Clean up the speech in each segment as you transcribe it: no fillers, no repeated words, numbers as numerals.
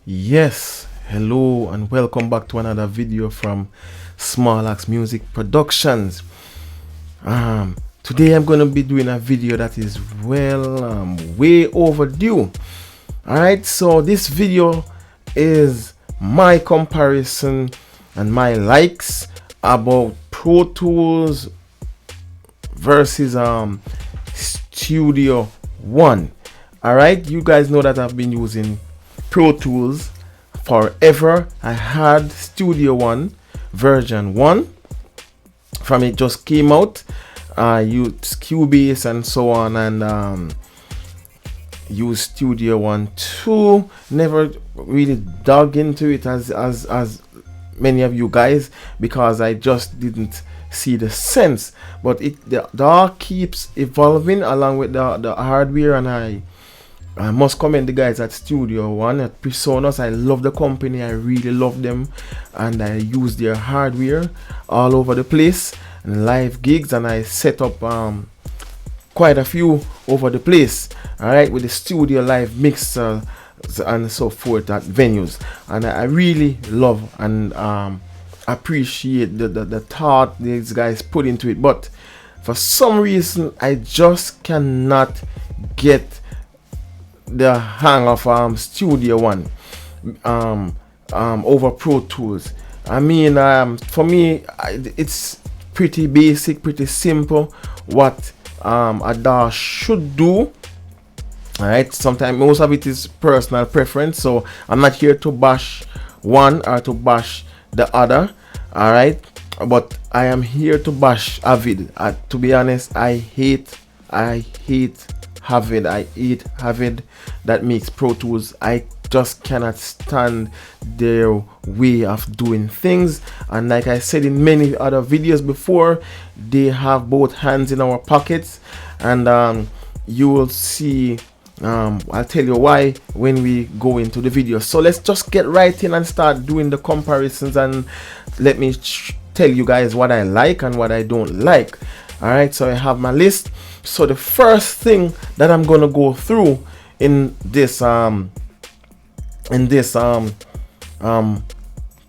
Yes, hello and welcome back to another video from Small Axe Music Productions. Today I'm going to be doing a video that is way overdue. Alright, so this video is my comparison and my likes about Pro Tools versus Studio One. Alright, you guys know that I've been using Pro Tools forever. I had Studio One version 1 from it just came out. I used Cubase and so on, and used Studio One 2. Never really dug into it as many of you guys, because I just didn't see the sense. But the art keeps evolving along with the hardware, and I must commend the guys at Studio One, at Protools. I love the company, I really love them, and I use their hardware all over the place and live gigs, and I set up quite a few over the place, alright, with the studio live mixer and so forth at venues. And I really love and appreciate the thought these guys put into it. But for some reason I just cannot get the hang of Studio One over Pro Tools. I mean, for me, it's pretty basic, pretty simple what a DAW should do. Alright, sometimes most of it is personal preference, so I'm not here to bash one or to bash the other. Alright, but I am here to bash Avid. To be honest, I hate Avid. I hate Avid that makes Pro Tools. I just cannot stand their way of doing things. And like I said in many other videos before, they have both hands in our pockets, and you will see. I'll tell you why when we go into the video. So let's just get right in and start doing the comparisons, and let me tell you guys what I like and what I don't like. Alright, so I have my list. So the first thing that I'm gonna go through in this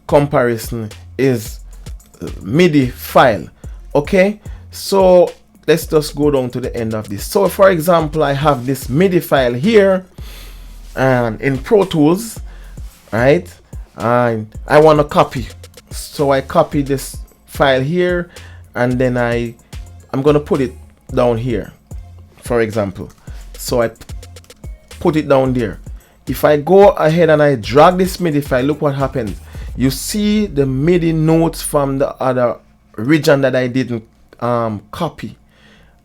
comparison is MIDI file. Okay, so let's just go down to the end of this. So for example, I have this MIDI file here and in Pro Tools, right, and I want to copy. So I copy this file here, and then I'm gonna put it down here, for example. So I put it down there. If I go ahead and I drag this MIDI file, look what happens. You see the MIDI notes from the other region that I didn't copy,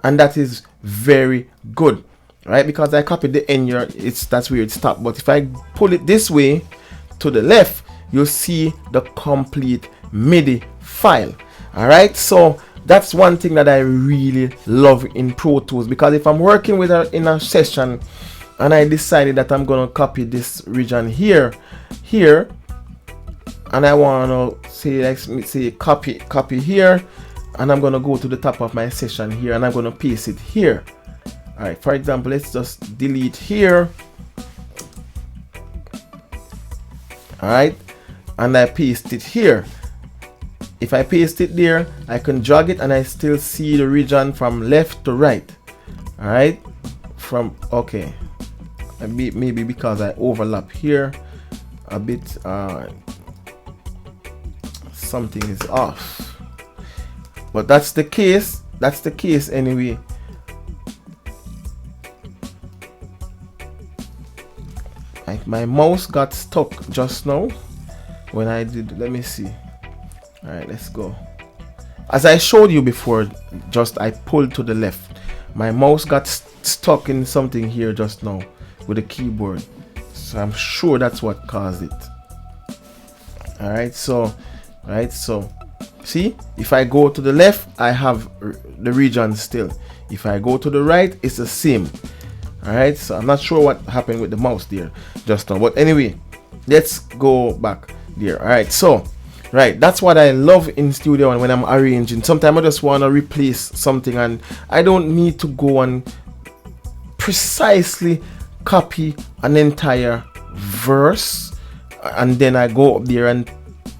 and that is very good, right? Because I copied the end here, that's where it stopped. But if I pull it this way to the left, you'll see the complete MIDI file. All right, so that's one thing that I really love in Pro Tools, because if I'm working with in a session and I decided that I'm gonna copy this region here, and I want to say, let's say copy here, and I'm gonna go to the top of my session here, and I'm gonna paste it here. All right, for example, let's just delete here. All right, and I paste it here. If I paste it there, I can drag it and I still see the region from left to right. All right, okay, maybe because I overlap here a bit, something is off, but that's the case anyway. My mouse got stuck just now when I did, let me see. All right, let's go. As I showed you before, just I pulled to the left. My mouse got stuck in something here just now with the keyboard, so I'm sure that's what caused it. All right, so see, if I go to the left, I have the region still. If I go to the right, it's the same. All right, so I'm not sure what happened with the mouse there just now, but anyway, let's go back there. All right, so Right, that's what I love in Studio One when I'm arranging. Sometimes I just want to replace something and I don't need to go and precisely copy an entire verse and then I go up there and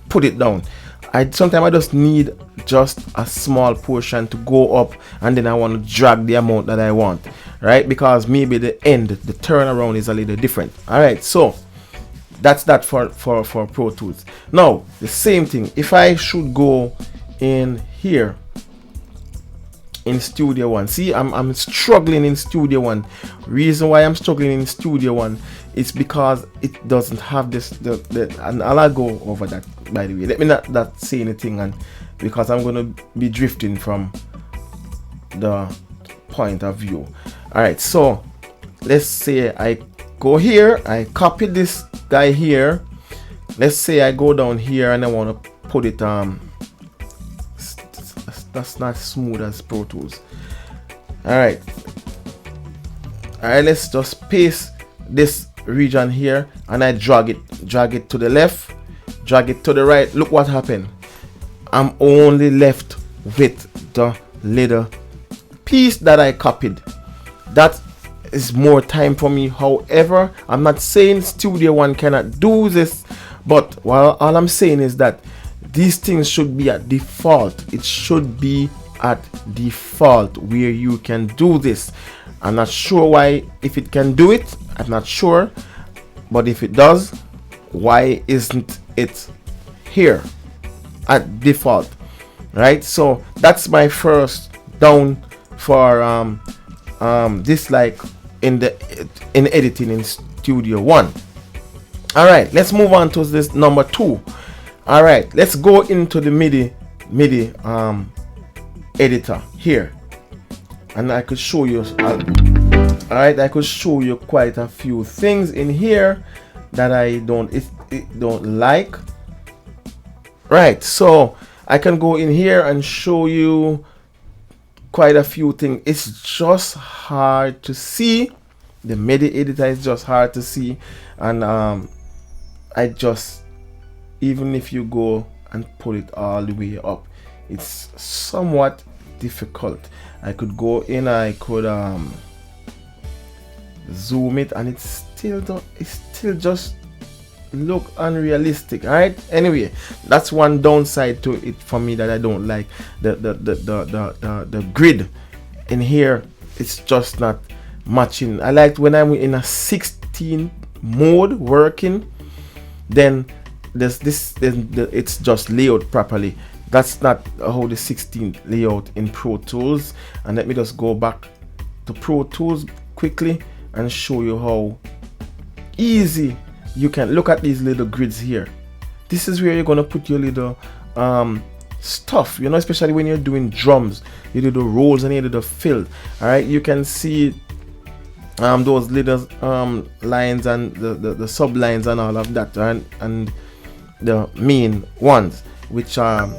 put it down. Sometimes I just need just a small portion to go up, and then I want to drag the amount that I want, right? Because maybe the turnaround is a little different. All right, so that's that for Pro Tools. Now the same thing, if I should go in here in Studio One, see, I'm struggling in Studio One. Reason why I'm struggling in Studio One is because it doesn't have this and I'll go over that, by the way. Let me not say anything, and because I'm gonna be drifting from the point of view. All right, so let's say I go here, I copy this guy here. Let's say I go down here and I want to put it that's not smooth as Pro Tools. All right, let's just paste this region here and I drag it to the left, drag it to the right. Look what happened. I'm only left with the little piece that I copied. That is more time for me. However, I'm not saying Studio One cannot do this, but all I'm saying is that these things should be at default. It should be at default where you can do this. I'm not sure why, if it can do it, I'm not sure, but if it does, why isn't it here at default? Right, so that's my first down for dislike in editing in Studio One. All right, let's move on to this number 2. All right, let's go into the MIDI editor here, and I could show you all right, I could show you quite a few things in here that I don't like. Right, so I can go in here and show you quite a few things. It's just hard to see. The MIDI editor is just hard to see, and even if you go and pull it all the way up, it's somewhat difficult. I could go in, I could zoom it, and it still just look unrealistic. All right, anyway, that's one downside to it for me that I don't like. The grid in here, it's just not matching. I like when I'm in a 16 mode working, then it's just layout properly. That's not how the 16th layout in Pro Tools. And let me just go back to Pro Tools quickly and show you how easy you can look at these little grids here. This is where you're gonna put your little stuff, you know, especially when you're doing drums. You do the rolls and you do the fill. All right, you can see those little lines and the sub lines and all of that, and the main ones, which are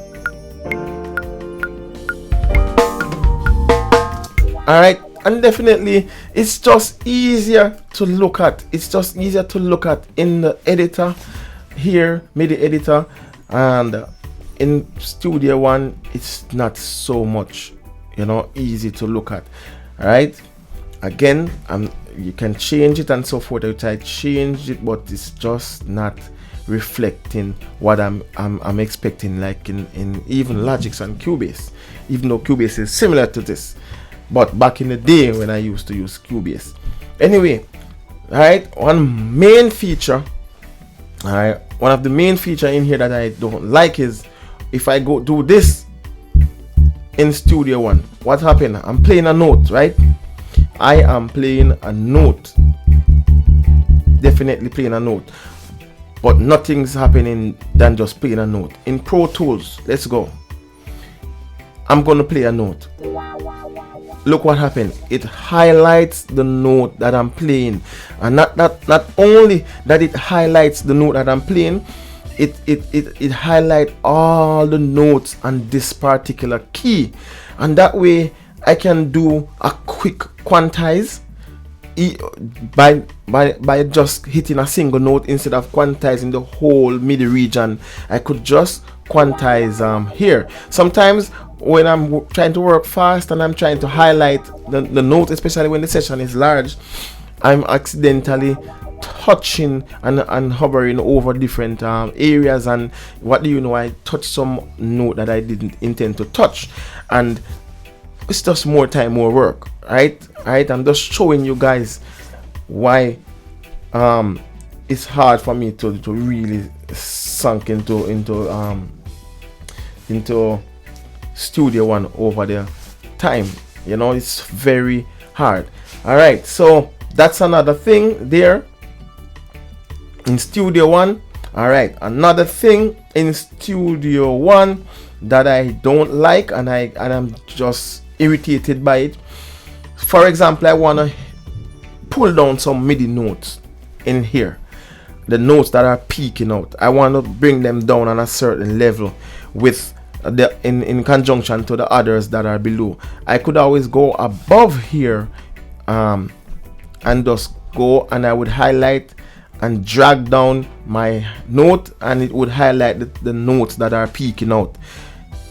all right. And definitely it's just easier to look at. It's just easier to look at in the editor here, MIDI editor, and in Studio One it's not so much, you know, easy to look at. All right, again, you can change it and so forth, which I changed it, but it's just not reflecting what I'm expecting, like in even Logic and Cubase, even though Cubase is similar to this. But back in the day when I used to use Cubase. Anyway, all right, one main feature, all right, one of the main feature in here that I don't like is if I go do this in Studio One, what happened? I'm playing a note, right? I am playing a note, definitely playing a note, but nothing's happening than just playing a note. In Pro Tools, let's go. I'm gonna play a note. Look what happened. It highlights the note that I'm playing, and not only that it highlights the note that I'm playing, it highlights all the notes on this particular key, and that way I can do a quick quantize by just hitting a single note instead of quantizing the whole MIDI region. I could just quantize here. Sometimes when I'm trying to work fast and I'm trying to highlight the note, especially when the session is large, I'm accidentally touching and hovering over different areas, and what do you know, I touch some note that I didn't intend to touch, and it's just more time, more work, right? I'm just showing you guys why it's hard for me to really sunk into Studio One over the time. You know, it's very hard. All right, so that's another thing there in Studio One. All right, another thing in Studio One that I don't like, and I'm just irritated by it. For example, I want to pull down some MIDI notes in here, the notes that are peaking out. I want to bring them down on a certain level with the in conjunction to the others that are below. I could always go above here and just go, and I would highlight and drag down my note, and it would highlight the notes that are peaking out.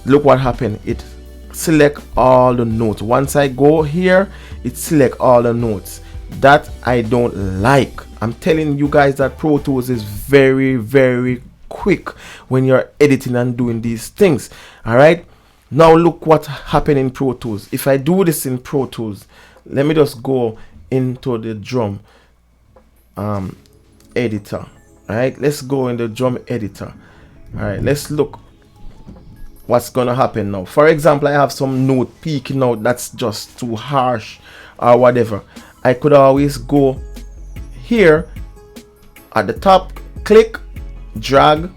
Look what happened, it select all the notes. Once I go here, it select all the notes. That I don't like. I'm telling you guys that Pro Tools is very, very quick when you're editing and doing these things. All right, now look what happened in Pro Tools. If I do this in Pro Tools, let me just go into the drum editor. All right, let's go in the drum editor. All right, let's look what's gonna happen now. For example, I have some note peeking out that's just too harsh or whatever. I could always go here at the top, click, drag,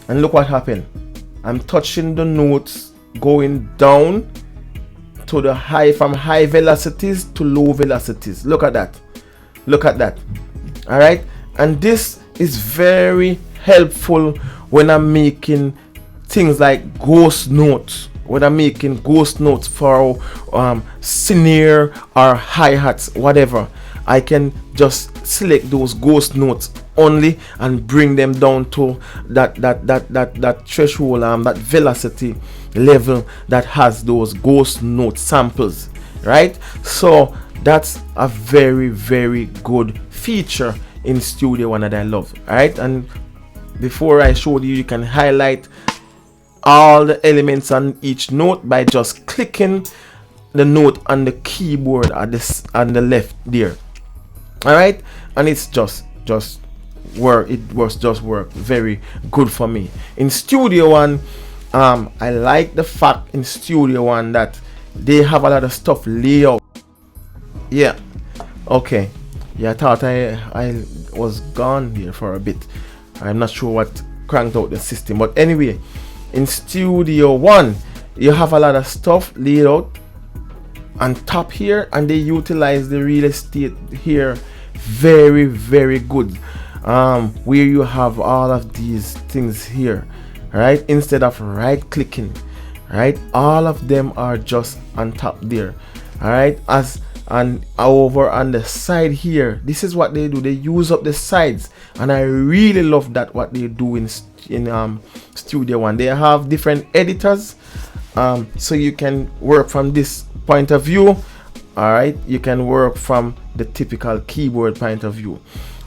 and look what happened. I'm touching the notes going down to the high, from high velocities to low velocities. Look at that. Look at that. All right, and this is very helpful when I'm making things like ghost notes. When I'm making ghost notes for snare or hi-hats, whatever, I can just select those ghost notes only and bring them down to that threshold, that velocity level that has those ghost note samples, right? So that's a very, very good feature in Studio One that I love. All right, and before I showed you, you can highlight all the elements on each note by just clicking the note on the keyboard at this on the left there. All right, and it's just work. It was just work very good for me in Studio One. I like the fact in Studio One that they have a lot of stuff layout. Yeah, okay, yeah, I thought I was gone here for a bit. I'm not sure what cranked out the system, but anyway, in Studio One you have a lot of stuff laid out on top here, and they utilize the real estate here very, very good, where you have all of these things here, right? Instead of right clicking, right, all of them are just on top there. All right, and over on the side here, this is what they do. They use up the sides, and I really love that what they do in Studio One. They have different editors, so you can work from this point of view. All right, you can work from the typical keyboard point of view,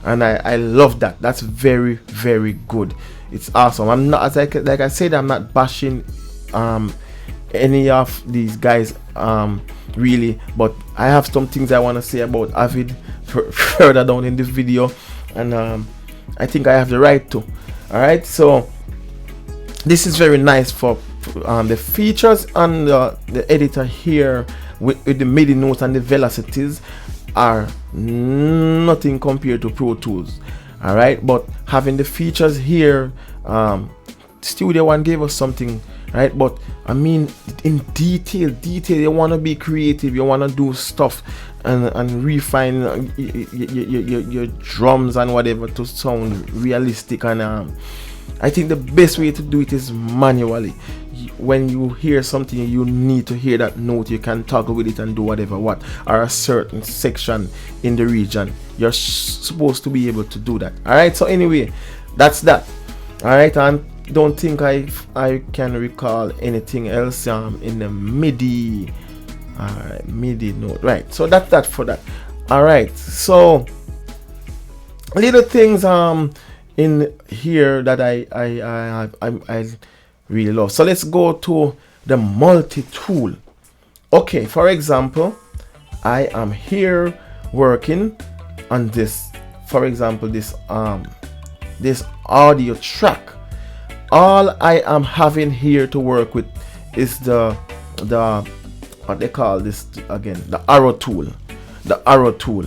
and I love that. That's very, very good. It's awesome. I'm not, as like I said, I'm not bashing any of these guys really, but I have some things I want to say about Avid further down in this video, and I think I have the right to. All right, so this is very nice for the features on the editor here with the MIDI notes and the velocities are nothing compared to Pro Tools. All right, but having the features here, Studio One gave us something, right? But I mean, in detail, you want to be creative, you want to do stuff and refine your drums and whatever to sound realistic, and I think the best way to do it is manually. When you hear something, you need to hear that note, you can toggle with it and do whatever or a certain section in the region, you're supposed to be able to do that. All right, so anyway, that's that. All right, and don't think I can recall anything else in the MIDI. Alright, MIDI note. Right, so that's that for that. Alright, so little things in here that I really love. So let's go to the multi-tool. Okay, for example, I am here working on this, for example, this audio track. All I am having here to work with is the what they call this again, the arrow tool. The arrow tool.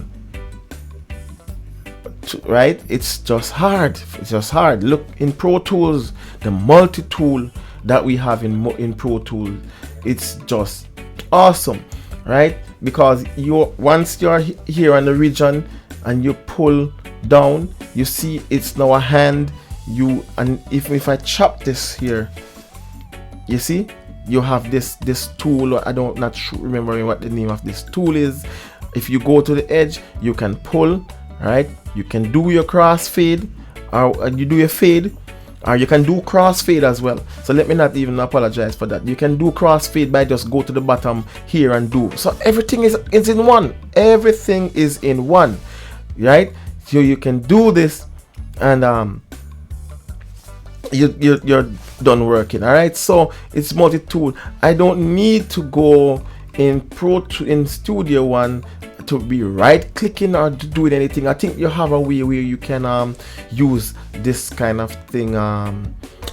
Right? It's just hard. It's just hard. Look, in Pro Tools, the multi-tool that we have in Pro Tools, it's just awesome, right? Because once you're here on the region and you pull down, you see it's now a hand. And if I chop this here, you see you have this tool. I don't not remembering what the name of this tool is. If you go to the edge, you can pull, right? You can do your crossfade, or you do your fade, or you can do crossfade as well. So let me not even apologize for that. You can do crossfade by just go to the bottom here and do. So everything is in one. Everything is in one, right? So you can do this, and you're done working. All right. So it's multi-tool. I don't need to go in Studio One to be right clicking or doing anything. I think you have a way where you can use this kind of thing.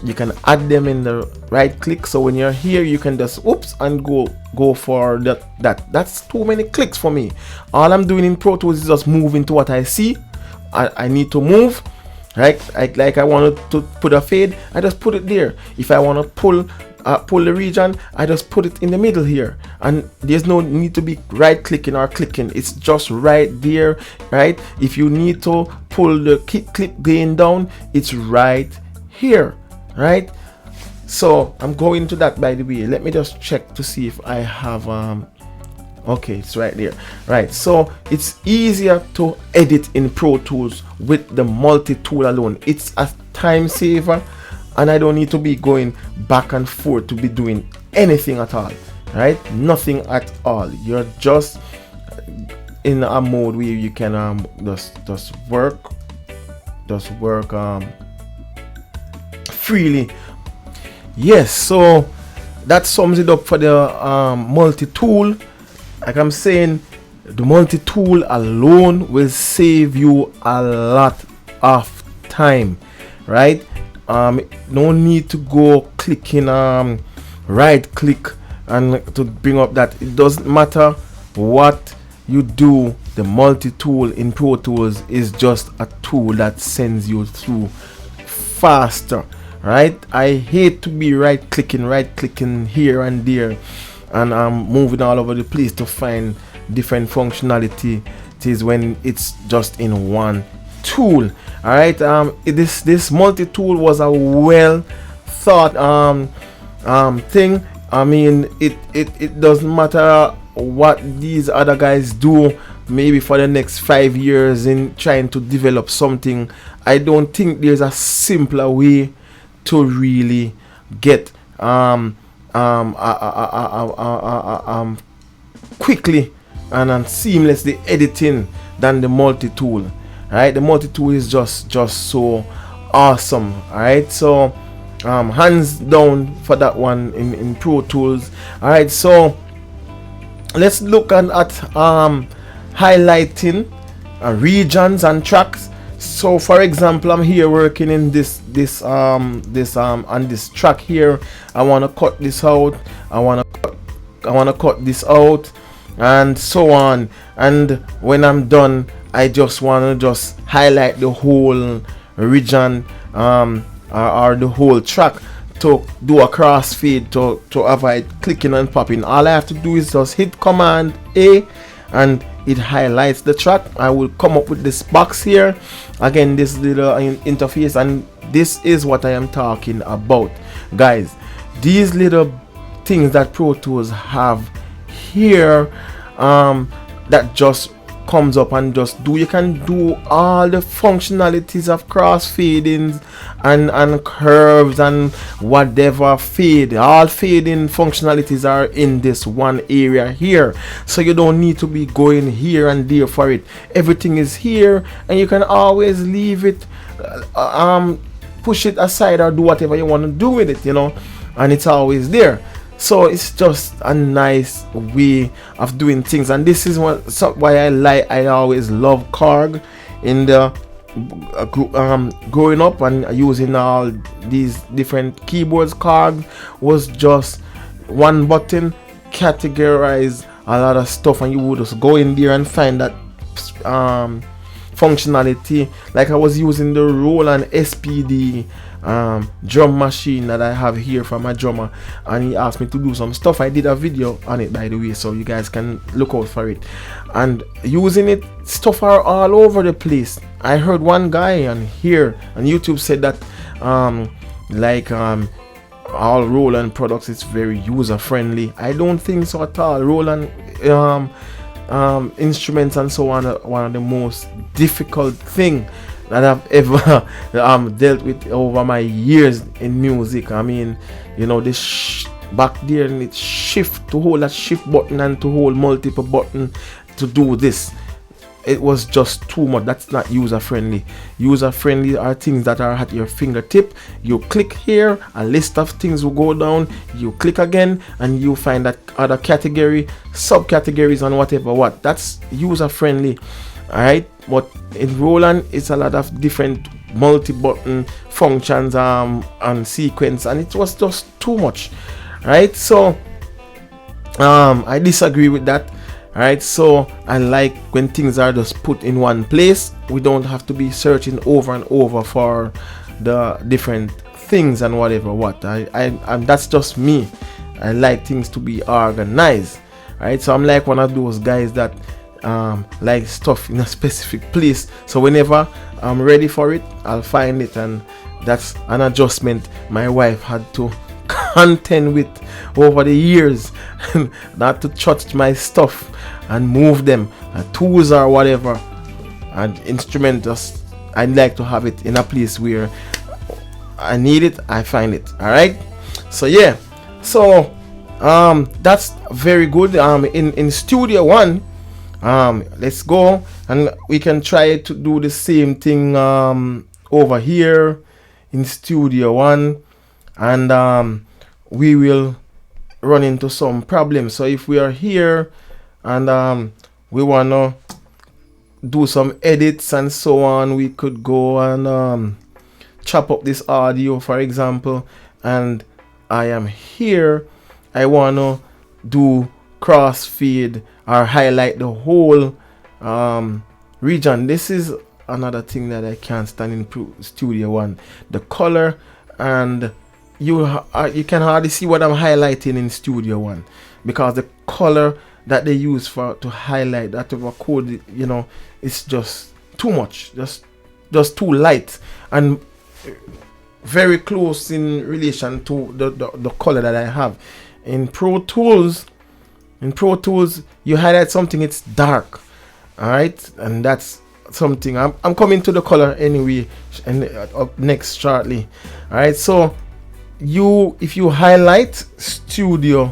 You can add them in the right click, so when you're here you can just oops and go for that's too many clicks for me. All I'm doing in Pro Tools is just moving to what I see I need to move, right? Like I wanted to put a fade, I just put it there. If I want to pull the region, I just put it in the middle here, and there's no need to be right clicking or clicking. It's just right there, right? If you need to pull the clip gain down, it's right here, right? So I'm going to that, by the way. Let me just check to see if I have okay, it's right there, right? So it's easier to edit in Pro Tools with the multi-tool alone. It's a time saver, and I don't need to be going back and forth to be doing anything at all, right? Nothing at all. You're just in a mode where you can just work freely. Yes, so that sums it up for the multi-tool. Like I'm saying, the multi-tool alone will save you a lot of time, right? No need to go clicking right click and to bring up that. It doesn't matter what you do. The multi-tool in Pro Tools is just a tool that sends you through faster, right? I hate to be right clicking here and there, and I'm moving all over the place to find different functionality. It is when it's just in one tool. All right, this multi-tool was a well thought thing. I mean, it doesn't matter what these other guys do, maybe for the next 5 years in trying to develop something. I don't think there's a simpler way to really get quickly and seamlessly editing than the multi-tool. Right, the multi-tool is just so awesome. All right, so hands down for that one in Pro Tools. All right, so let's look at highlighting regions and tracks. So for example, I'm here working in this on this track here. I want to cut this out, I want to cut this out, and so on. And when I'm done, I just want to just highlight the whole region or the whole track to do a crossfade to avoid clicking and popping. All I have to do is just hit Command A and it highlights the track. I will come up with this box here again, this little interface, and this is what I am talking about, guys. These little things that Pro Tools have here that just comes up and just do. You can do all the functionalities of crossfading and curves and whatever fade. All fading functionalities are in this one area here, so you don't need to be going here and there for it. Everything is here, and you can always leave it, push it aside or do whatever you want to do with it, you know, and it's always there. So it's just a nice way of doing things, and this is why I always love Korg in the growing up and using all these different keyboards. Korg was just one button, categorize a lot of stuff, and you would just go in there and find that functionality. Like I was using the Roland SPD drum machine that I have here from my drummer, and he asked me to do some stuff. I did a video on it, by the way, so you guys can look out for it. And using it, stuff are all over the place. I heard one guy on here on YouTube said that all Roland products is very user friendly. I don't think so at all. Roland instruments and so on are one of the most difficult thing that I've ever dealt with over my years in music. I mean, you know, this back there, and it's shift, to hold that shift button and to hold multiple button to do this. It was just too much. That's not user friendly. User friendly are things that are at your fingertip. You click here, a list of things will go down, you click again, and you find that other category, subcategories, and whatever what. That's user friendly. Alright, but in Roland it's a lot of different multi-button functions and sequence, and it was just too much. Right, so I disagree with that. Alright, so I like when things are just put in one place. We don't have to be searching over and over for the different things and whatever what. And that's just me. I like things to be organized. Right, so I'm like one of those guys that like stuff in a specific place, so whenever I'm ready for it, I'll find it. And that's an adjustment my wife had to contend with over the years, not to touch my stuff and move them, tools or whatever, and instrument. Just I like to have it in a place where I need it, I find it. All right, so yeah, so that's very good. In Studio One, let's go and we can try to do the same thing over here in Studio One, and we will run into some problems. So if we are here and we want to do some edits and so on, we could go and chop up this audio, for example, and I am here, I want to do crossfade or highlight the whole region. This is another thing that I can't stand in Studio One, the color, and you can hardly see what I'm highlighting in Studio One, because the color that they use to highlight that of a code, you know, it's just too much, just too light and very close in relation to the color that I have. In Pro Tools, you highlight something, it's dark. All right, and that's something I'm coming to the color anyway, and up next shortly. All right, so if you highlight Studio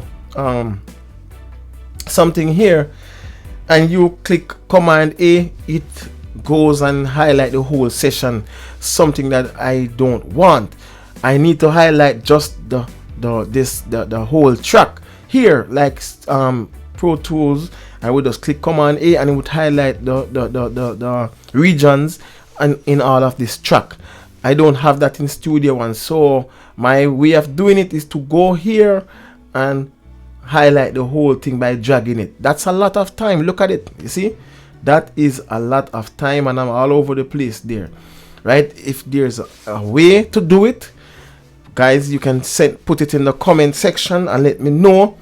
something here and you click Command A, it goes and highlight the whole session, something that I don't want. I need to highlight just the whole track here, like Pro Tools. I would just click Command A and it would highlight the regions and in all of this track. I don't have that in Studio One, so my way of doing it is to go here and highlight the whole thing by dragging it. That's a lot of time. Look at it, you see, that is a lot of time, and I'm all over the place there. Right, if there's a way to do it, guys, you can put it in the comment section and let me know.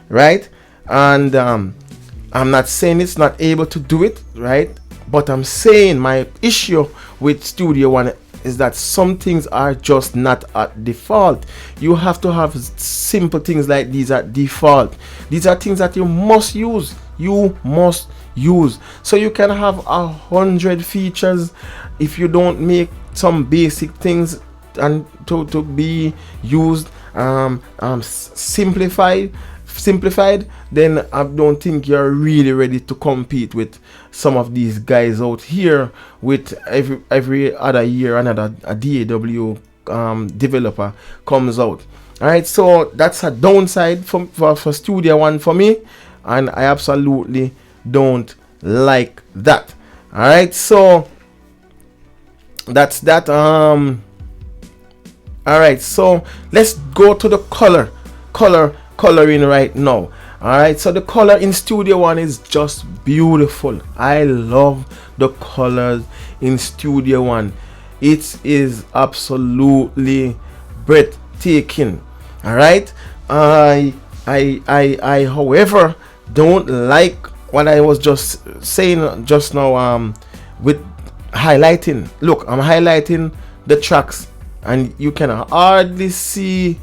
Right, and I'm not saying it's not able to do it, right, but I'm saying my issue with Studio One is that some things are just not at default. You have to have simple things like these at default. These are things that you must use. So you can have 100 features if you don't make some basic things and to be used simplified, then I don't think you're really ready to compete with some of these guys out here with every other year another DAW developer comes out. All right, so that's a downside for Studio One for me, and I absolutely don't like that. All right, so that's that. All right, so let's go to the coloring right now. All right, so the color in Studio One is just beautiful. I love the colors in Studio One. It is absolutely breathtaking. All right, I however don't like what I was just saying just now with highlighting. Look, I'm highlighting the tracks and you can hardly see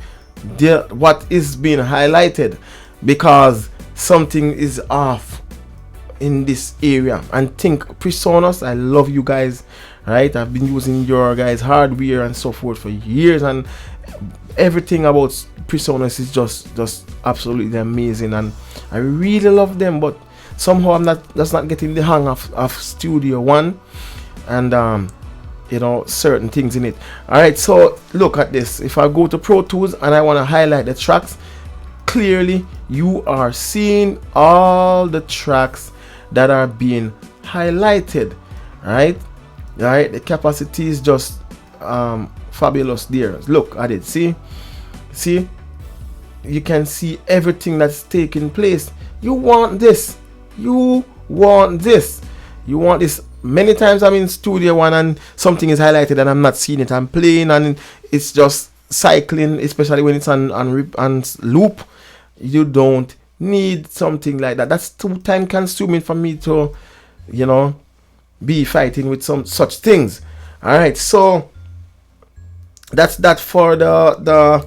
what is being highlighted because something is off in this area. And think PreSonus, I love you guys, right? I've been using your guys hardware and so forth for years, and everything about PreSonus is just absolutely amazing, and I really love them, but somehow I'm just not getting the hang of Studio One and you know, certain things in it. All right, so look at this. If I go to Pro Tools and I want to highlight the tracks, clearly you are seeing all the tracks that are being highlighted. All right, the capacity is just fabulous there. Look at it. See, you can see everything that's taking place. You want this. Many times I'm in Studio One and something is highlighted and I'm not seeing it. I'm playing and it's just cycling, especially when it's on loop. You don't need something like that. That's too time consuming for me to, you know, be fighting with some such things. All right, so that's that for the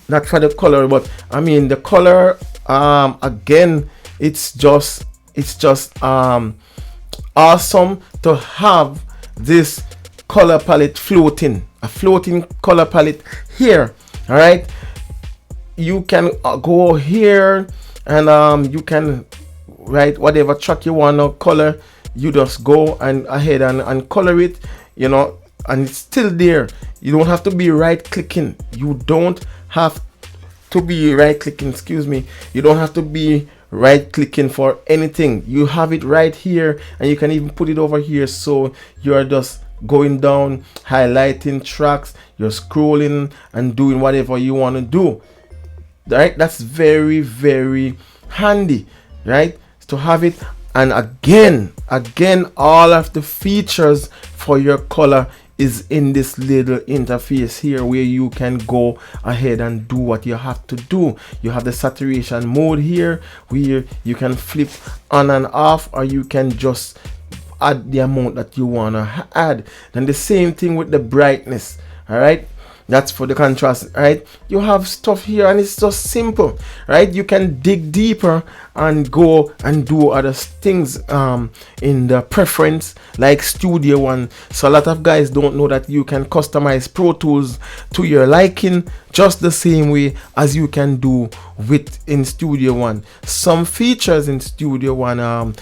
not for the color, but I mean the color again, it's just awesome to have this color palette a floating color palette here. All right, you can go here and you can write whatever track you want to color. You just go and ahead and color it, you know, and it's still there. You don't have to be right clicking. You don't have to be right clicking for anything. You have it right here, and you can even put it over here, so you're just going down, highlighting tracks, you're scrolling and doing whatever you want to do. Right, that's very, very handy, right, to have it. And again, all of the features for your color is in this little interface here, where you can go ahead and do what you have to do. You have the saturation mode here, where you can flip on and off, or you can just add the amount that you want to add. Then the same thing with the brightness. All right, that's for the contrast. Right, you have stuff here and it's just simple. Right, you can dig deeper and go and do other things in the preference like Studio One. So a lot of guys don't know that you can customize Pro Tools to your liking just the same way as you can do in Studio One. Some features in Studio One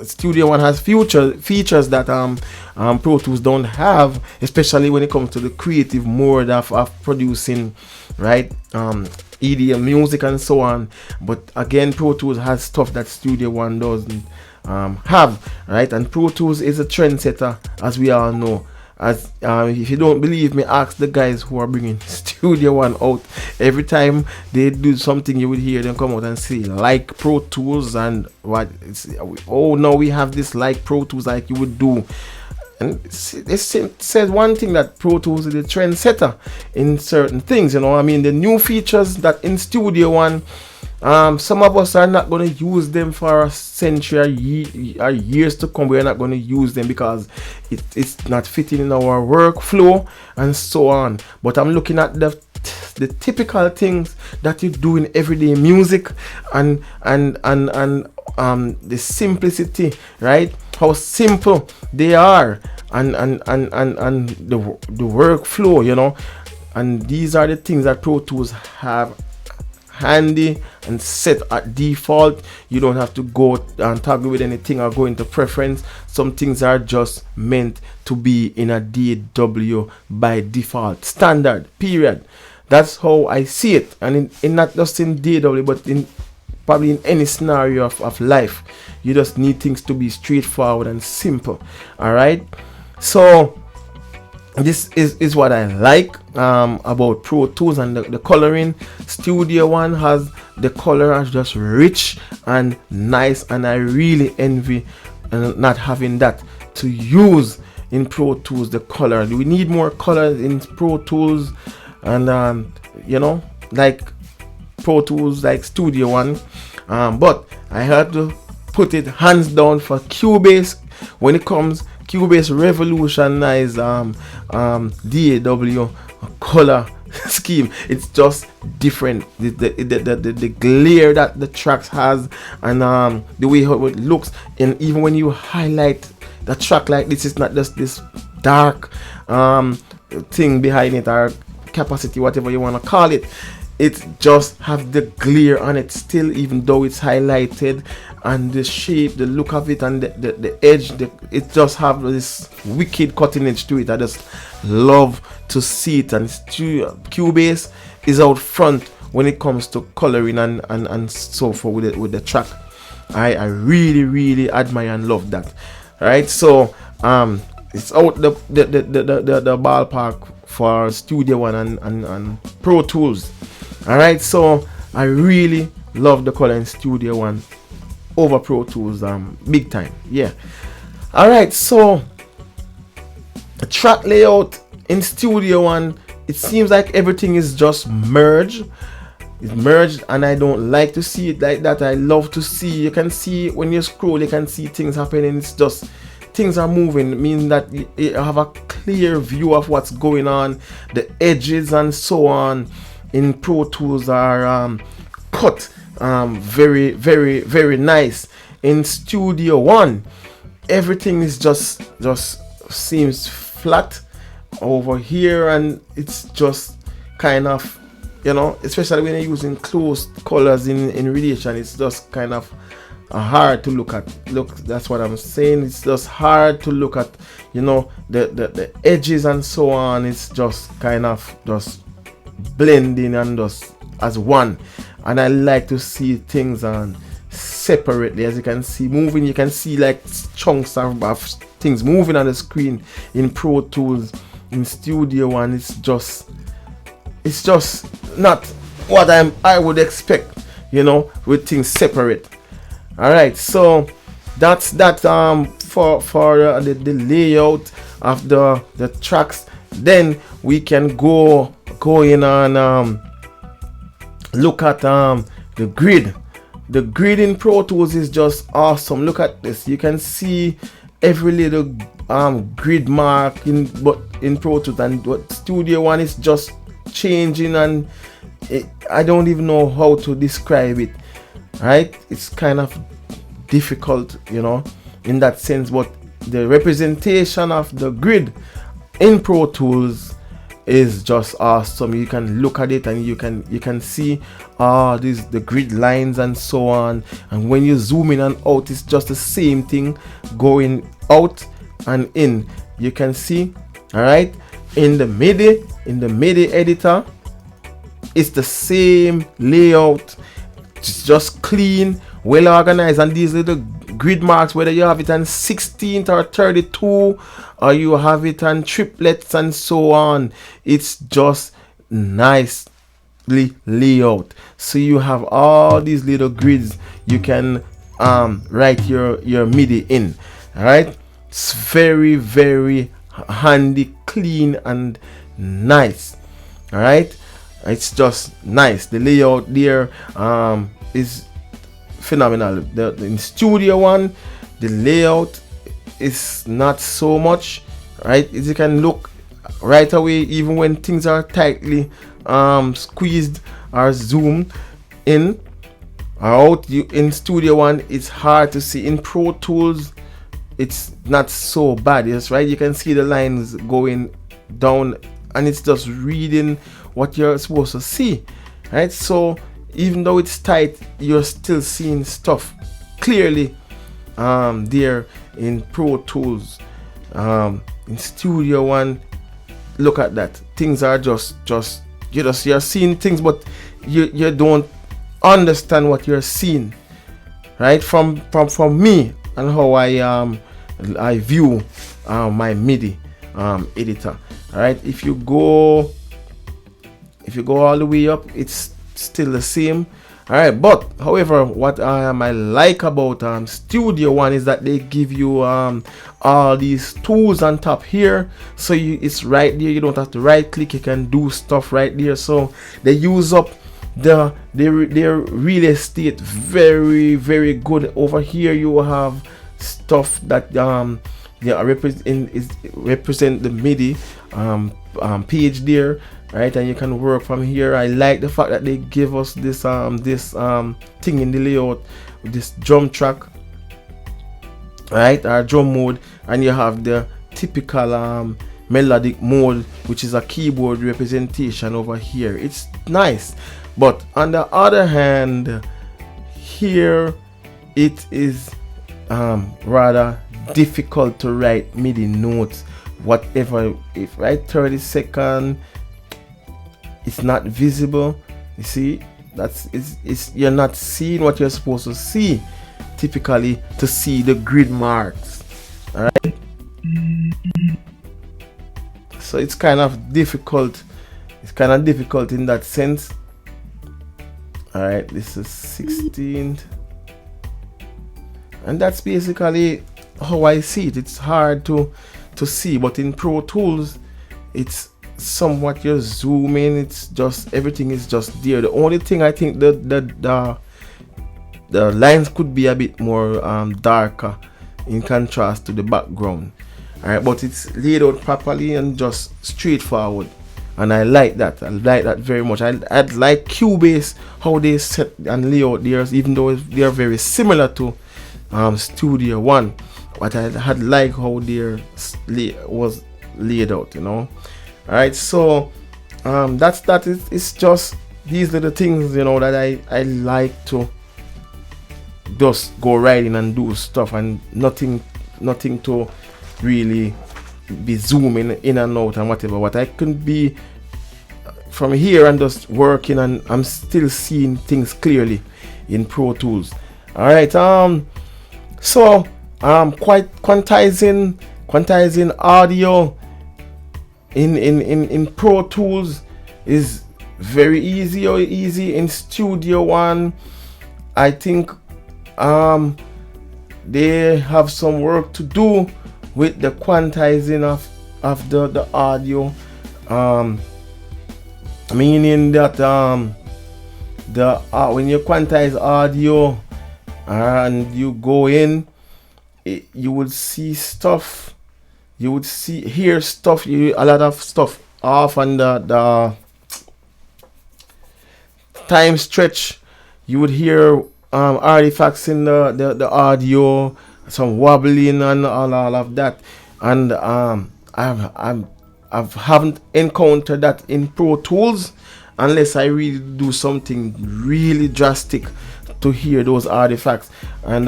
Studio One has features that Pro Tools don't have, especially when it comes to the creative mode of producing, right, EDM music and so on. But again, Pro Tools has stuff that Studio One doesn't have, right? And Pro Tools is a trendsetter, as we all know. As if you don't believe me, ask the guys who are bringing Studio One out. Every time they do something, you would hear them come out and say like Pro Tools and what. Oh no, we have this like Pro Tools, like you would do. And they said one thing, that Pro Tools is the trendsetter in certain things. You know, I mean, the new features that in Studio One Some of us are not going to use them for a century or years to come. We're not going to use them because it's not fitting in our workflow and so on. But I'm looking at the typical things that you do in everyday music, and the simplicity, right? How simple they are, and the workflow, you know. And these are the things that Pro Tools have handy and set at default. You don't have to go and toggle with anything or go into preference. Some things are just meant to be in a DAW by default, standard, period. That's how I see it. And in not just in DAW, but in probably in any scenario of life, you just need things to be straightforward and simple. All right, so this is what I like about Pro Tools. And the coloring, Studio One has the color are just rich and nice, and I really envy not having that to use in Pro Tools. The color, we need more color in Pro Tools, and you know, like Pro Tools, like Studio One. But I had to put it hands down for Cubase. When it comes, Cubase revolutionized DAW color scheme. It's just different. The glare that the tracks has, and the way how it looks, and even when you highlight the track like this, it's not just this dark thing behind it, or capacity, whatever you want to call it. It just have the glare on it still, even though it's highlighted, and the shape, the look of it, and the edge, it just have this wicked cutting edge to it. I just love to see it. And Cubase is out front when it comes to coloring and so forth with the track. I really admire and love that. Right, so it's out the ballpark for Studio One and Pro Tools. Alright, so I really love the color in Studio One over Pro Tools, big time. Yeah. Alright, so the track layout in Studio One, it seems like everything is just merged. It's merged, and I don't like to see it like that. I love to see, you can see when you scroll, you can see things happening. It's just things are moving, meaning that you have a clear view of what's going on. The edges and so on in Pro Tools are cut very nice. In Studio One, everything is just seems flat over here, and it's just kind of, you know, especially when you're using close colors in relation, it's just kind of hard to look at. Look, that's what I'm saying. It's just hard to look at, you know, the edges and so on. It's just kind of just blending and just as one. And I like to see things separately. As you can see moving, you can see like chunks of things moving on the screen in Pro Tools. In Studio One, it's just not what I would expect, you know, with things separate. All right, so that's that for the layout of the tracks. Then we can go in and look at the grid. The grid in Pro Tools is just awesome. Look at this. You can see every little grid mark in Pro Tools, and what Studio One is just changing, and I don't even know how to describe it. Right? It's kind of difficult, you know, in that sense, but the representation of the grid in Pro Tools is just awesome. You can look at it and you can see the grid lines and so on, and when you zoom in and out, it's just the same thing going out and in. You can see, all right, in the MIDI editor, it's the same layout. It's just clean, well organized, and these little grid marks, whether you have it on 16th or 32, or you have it on triplets and so on, it's just nicely layout. So you have all these little grids you can write your MIDI in. All right, it's very handy, clean, and nice. All right, it's just nice. The layout there, is phenomenal. In Studio One, the layout is not so much, right? As you can look right away, even when things are tightly squeezed or zoomed in or out, in Studio One it's hard to see. In Pro Tools it's not so bad, yes, right? You can see the lines going down and it's just reading what you're supposed to see, right? So even though it's tight, you're still seeing stuff clearly there in Pro Tools. In Studio One, look at that, things are just you're seeing things, but you don't understand what you're seeing, right? From me and how I view my MIDI editor. All right, if you go all the way up, it's still the same. All right, but however, what I like about Studio One is that they give you all these tools on top here, so it's right there. You don't have to right click, you can do stuff right there. So they use up their real estate very, very good. Over here you have stuff that represent the MIDI page there, right? And you can work from here. I like the fact that they give us this thing in the layout with this drum track, right, or drum mode, and you have the typical melodic mode, which is a keyboard representation over here. It's nice, but on the other hand, here it is rather difficult to write MIDI notes. Whatever, if write 30 seconds, it's not visible. You see, it's you're not seeing what you're supposed to see typically to see the grid marks. All right, so it's kind of difficult. It's kind of difficult in that sense. All right, this is 16th, and that's basically how I see it. It's hard to see, but in Pro Tools it's somewhat, you zoom in, it's just everything is just there. The only thing I think the lines could be a bit more darker in contrast to the background. All right, but it's laid out properly and just straightforward, and I like that. I like that very much. I like Cubase, how they set and lay out theirs, even though they are very similar to Studio One, but I had like how their was laid out, you know. All right, so it's just, these are the things, you know, that I like to just go right in and do stuff, and nothing to really be zooming in and out and whatever. What I can be from here and just working, and I'm still seeing things clearly in Pro Tools. All right, so quite quantizing audio in Pro Tools is very easy. In Studio One, I think they have some work to do with the quantizing of the audio, meaning that when you quantize audio and you go in, you would see stuff, you would hear stuff, a lot of stuff off on the time stretch. You would hear artifacts in the audio, some wobbling and all of that, and I haven't encountered that in Pro Tools unless I really do something really drastic to hear those artifacts. And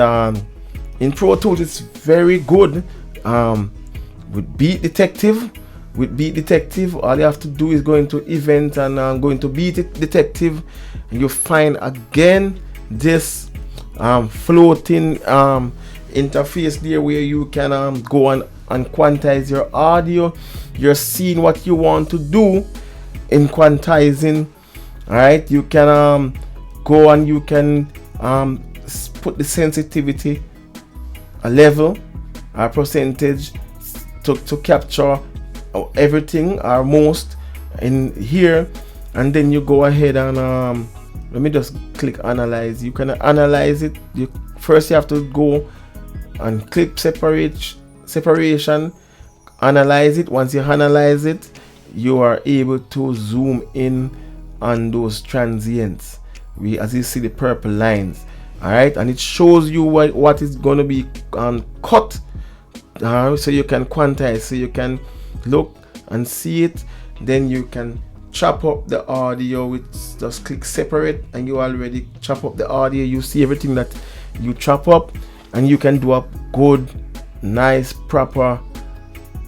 in Pro Tools it's very good. With Beat Detective, all you have to do is go into Event and go into Beat Detective, and you find again this floating interface there where you can go and quantize your audio. You're seeing what you want to do in quantizing. All right, you can go and you can put the sensitivity a level, a percentage to capture everything or most in here, and then you go ahead and let me just click analyze. You can analyze it. First you have to go and click separation, analyze it. Once you analyze it, you are able to zoom in on those transients. As you see the purple lines, all right, and it shows you what is going to be cut, so you can quantize, so you can look and see it. Then you can chop up the audio with just click separate, and you already chop up the audio. You see everything that you chop up, and you can do a good, nice, proper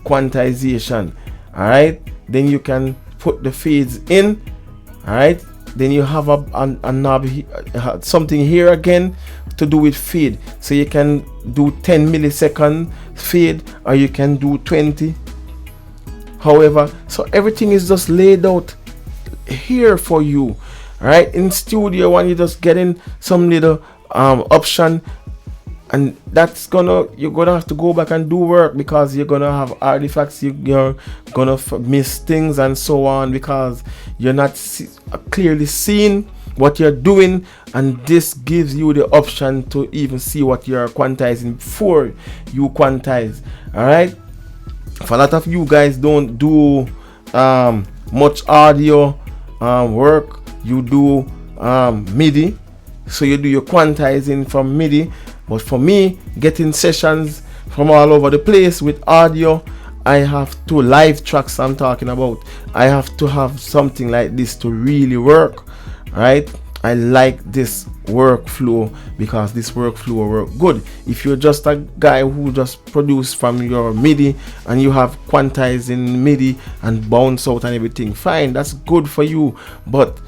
quantization. All right, then you can put the fades in. All right, then you have a knob, something here again to do with fade, so you can do 10 millisecond fade, or you can do 20. However, so everything is just laid out here for you. All right, in Studio One, you're just getting some little option, and that's you're gonna have to go back and do work, because you're gonna have artifacts, you're gonna miss things and so on, because you're not clearly seeing what you're doing. And this gives you the option to even see what you're quantizing before you quantize. All right, for a lot of you guys don't do much audio work, you do MIDI, so you do your quantizing from MIDI. But for me, getting sessions from all over the place with audio, I have to live tracks I'm talking about. I have to have something like this to really work, right? I like this workflow, because this workflow work good. If you're just a guy who just produce from your MIDI and you have quantizing MIDI and bounce out and everything, fine, that's good for you. But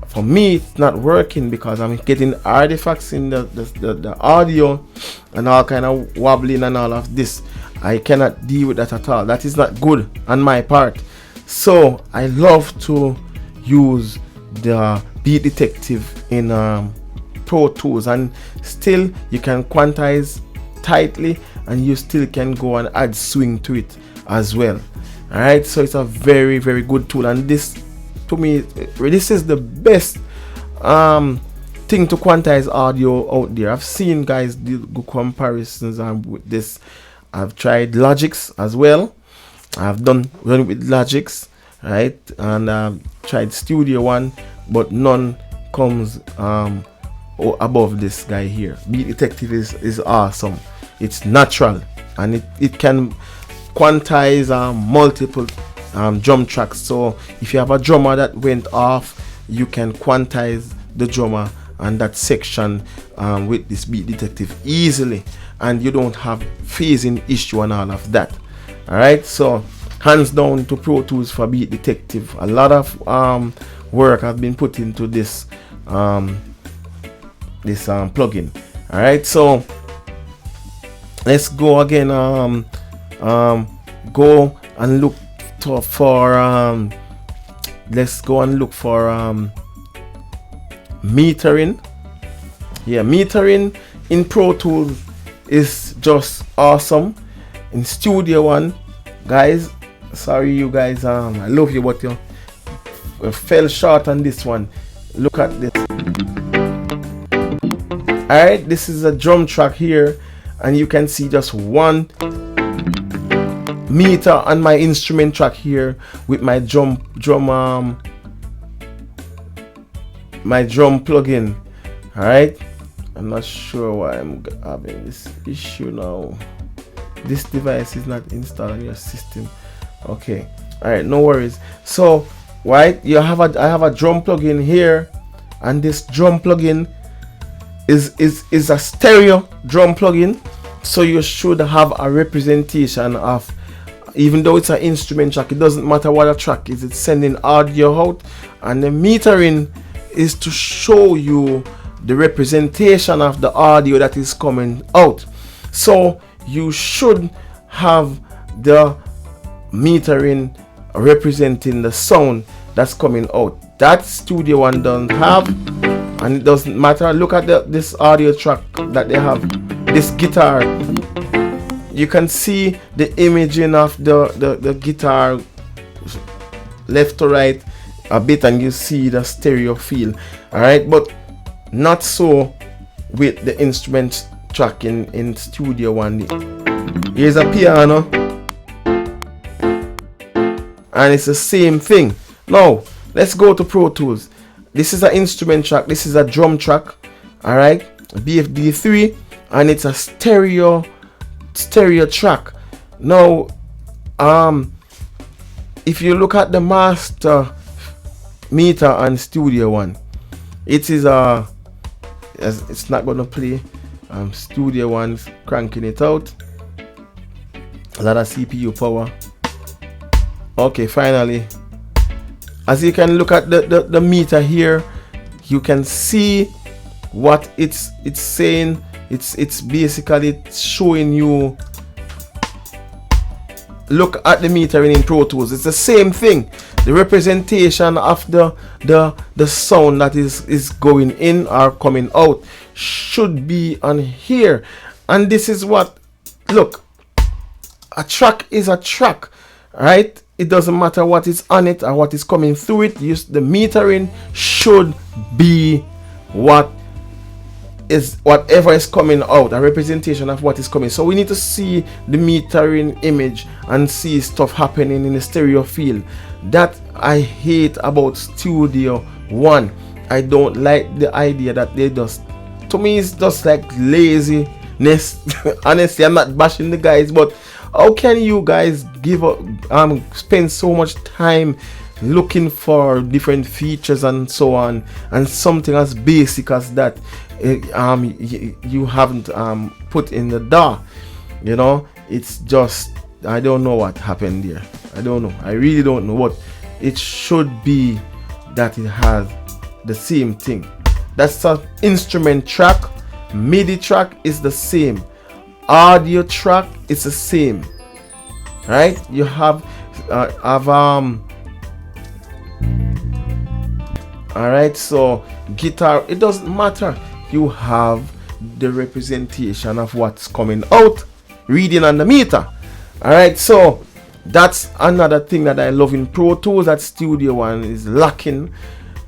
for me, it's not working, because I'm getting artifacts in the audio and all kind of wobbling and all of this. I cannot deal with that at all. That is not good on my part. So I love to use the Beat Detective in Pro Tools, and still you can quantize tightly, and you still can go and add swing to it as well. All right, so it's a very, very good tool, and this, to me, this is the best thing to quantize audio out there. I've seen guys do good comparisons with this. I've tried Logic's as well. I've done it with Logic's, right, and tried Studio One, but none comes above this guy here. Beat Detective is awesome. It's natural, and it can quantize multiple drum tracks. So if you have a drummer that went off, you can quantize the drummer and that section with this Beat Detective easily, and you don't have phasing issue and all of that. All right, so hands down to Pro Tools for Beat Detective. A lot of work has been put into this plugin. All right, so let's go again. Go and look for let's go and look for metering. Yeah, metering in Pro Tools is just awesome. In Studio One, guys, sorry you guys, I love you, but you fell short on this one. Look at this. Alright, this is a drum track here, and you can see just one meter on my instrument track here with my drum plugin. All right, I'm not sure why I'm having this issue now. This device is not installed on your system. Okay, all right, no worries. So right, I have a drum plugin here, and this drum plugin is a stereo drum plugin, so you should have a representation of, even though it's an instrument track, it doesn't matter what a track is, it's sending audio out, and the metering is to show you the representation of the audio that is coming out. So you should have the metering representing the sound that's coming out. That Studio One doesn't have, and it doesn't matter. Look at this audio track that they have, this guitar. You can see the imaging of the guitar left to right a bit and you see the stereo feel. All right, but not so with the instrument track in Studio One. Here's a piano and it's the same thing. Now let's go to Pro Tools. This is an instrument track, this is a drum track, all right, BFD3, and it's a stereo track. Now if you look at the master meter on Studio One, it is it's not gonna play. Studio One's cranking it out, a lot of CPU power. Okay, finally, as you can look at the meter here, you can see what it's saying. It's basically showing you. Look at the metering in Pro Tools. It's the same thing. The representation of the sound that is going in or coming out should be on here. And this is what, look, a track is a track, right? It doesn't matter what is on it or what is coming through it. The metering should be whatever is coming out, a representation of what is coming. So we need to see the metering image and see stuff happening in the stereo field. That I hate about Studio One. I don't like the idea that they just, to me it's just like laziness. Honestly, I'm not bashing the guys, but how can you guys spend so much time looking for different features and so on, and something as basic as that you haven't put in the DAW? You know, it's just, I don't know what happened there. I don't know. I really don't know. What it should be that it has the same thing. That's an instrument track. MIDI track is the same. Audio track is the same. Right? You have alright, so guitar, it doesn't matter. You have the representation of what's coming out, reading on the meter. Alright, so that's another thing that I love in Pro Tools that Studio One is lacking.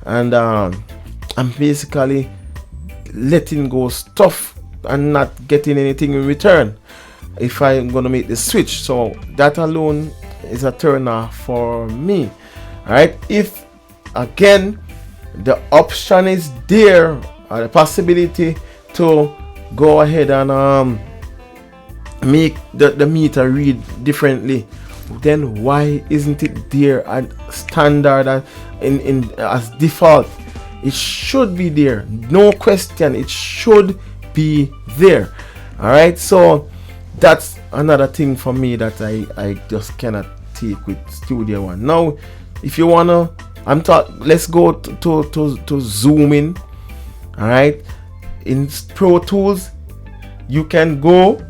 And I'm basically letting go stuff and not getting anything in return if I'm gonna make the switch. So that alone is a turn off for me. Alright, if again the option is there, or the possibility to go ahead and make the meter read differently, then why isn't it there at standard as default? It should be there, no question. It should be there. All right, so that's another thing for me that I just cannot take with Studio One. Now if you wanna, let's go to zoom in. All right, in Pro Tools you can go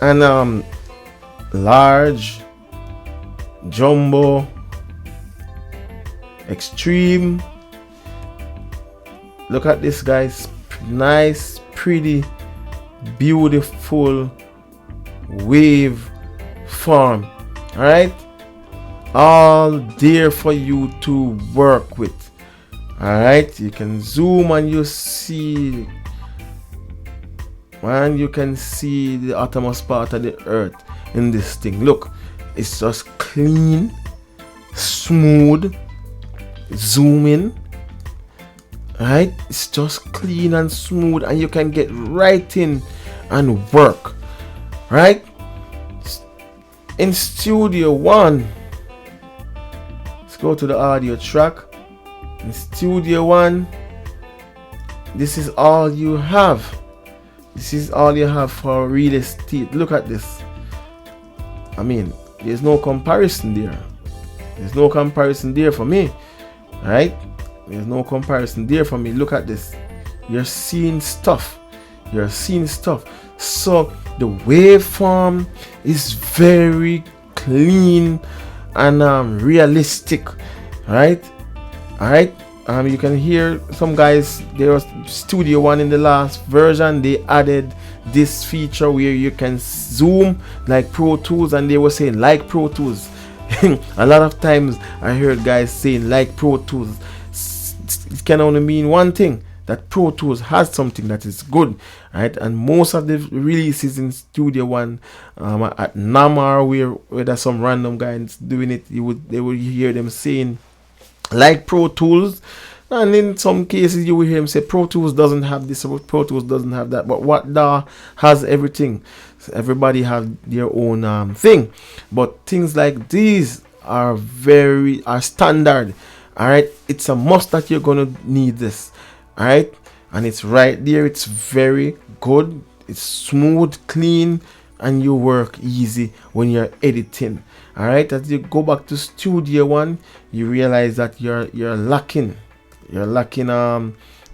and large, jumbo, extreme. Look at this, guys. Nice, pretty, beautiful wave form. All right, all there for you to work with. All right, you can zoom and you see, and you can see the uttermost part of the earth in this thing. Look, it's just clean, smooth. Zoom in. Right, it's just clean and smooth, and you can get right in and work. Right, in Studio One, let's go to the audio track. In Studio One, this is all you have. This is all you have for real estate. Look at this. I mean, there's no comparison there. There's no comparison there for me. Right, there's no comparison there for me. Look at this. You're seeing stuff. You're seeing stuff. So the waveform is very clean and realistic. Right. All right. You can hear some guys. There was Studio One in the last version. They added this feature where you can zoom like Pro Tools, and they were saying like Pro Tools. A lot of times I heard guys saying like Pro Tools, it can only mean one thing, that Pro Tools has something that is good, right? And most of the releases in Studio One, at Namar, where there's some random guys doing it, they would hear them saying like Pro Tools, and in some cases you will hear them say Pro Tools doesn't have this, or Pro Tools doesn't have that. But what DAW has everything. So everybody have their own thing, but things like these are standard. All right, it's a must that you're gonna need this. All right, and it's right there. It's very good. It's smooth, clean, and you work easy when you're editing. All right, as you go back to Studio One, you realize that you're lacking in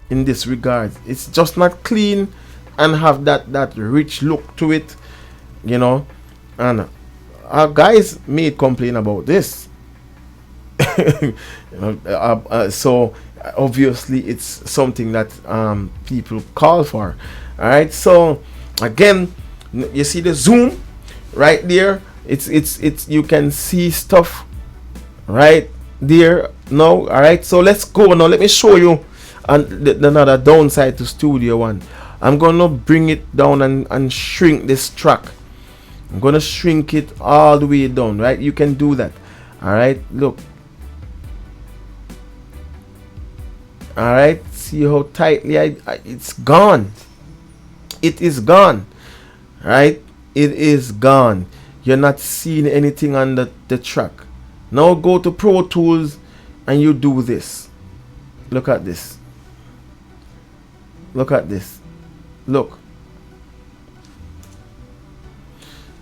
this regard. It's just not clean and have that rich look to it, you know. And our guys made complain about this. So obviously it's something that people call for. All right, so again, you see the zoom right there. It's you can see stuff right there now. All right, so let's go now. Let me show you another downside to Studio One. I'm gonna bring it down and shrink this track. I'm gonna shrink it all the way down, right? You can do that. All right, look. All right, see how tightly it's gone. It is gone. Right, it is gone. You're not seeing anything on the track. Now go to Pro Tools and you do this. Look at this. Look at this. Look.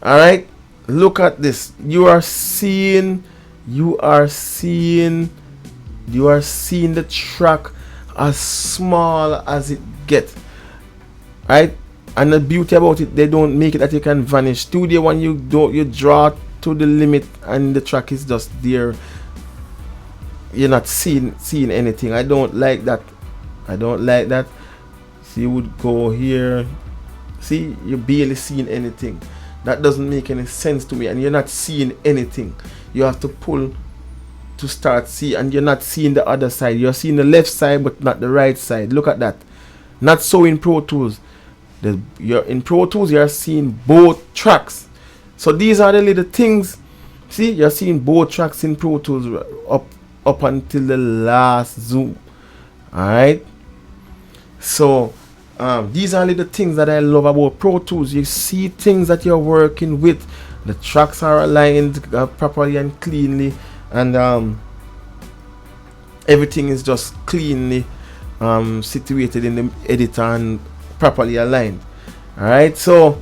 All right, look at this. You are seeing the track as small as it gets, right? And the beauty about it, they don't make it that you can vanish. Studio One, you draw to the limit and the track is just there. You're not seeing anything. I don't like that. See, you would go here. See, you're barely seeing anything. That doesn't make any sense to me. And you're not seeing anything. You have to pull to start see, and you're not seeing the other side. You're seeing the left side but not the right side. Look at that. Not so in Pro Tools. You're in Pro Tools, you're seeing both tracks. So these are the little things. See, you're seeing both tracks in Pro Tools up until the last zoom. Alright, so these are little things that I love about Pro Tools. You see things that you're working with. The tracks are aligned properly and cleanly, and everything is just cleanly situated in the editor and properly aligned. All right, so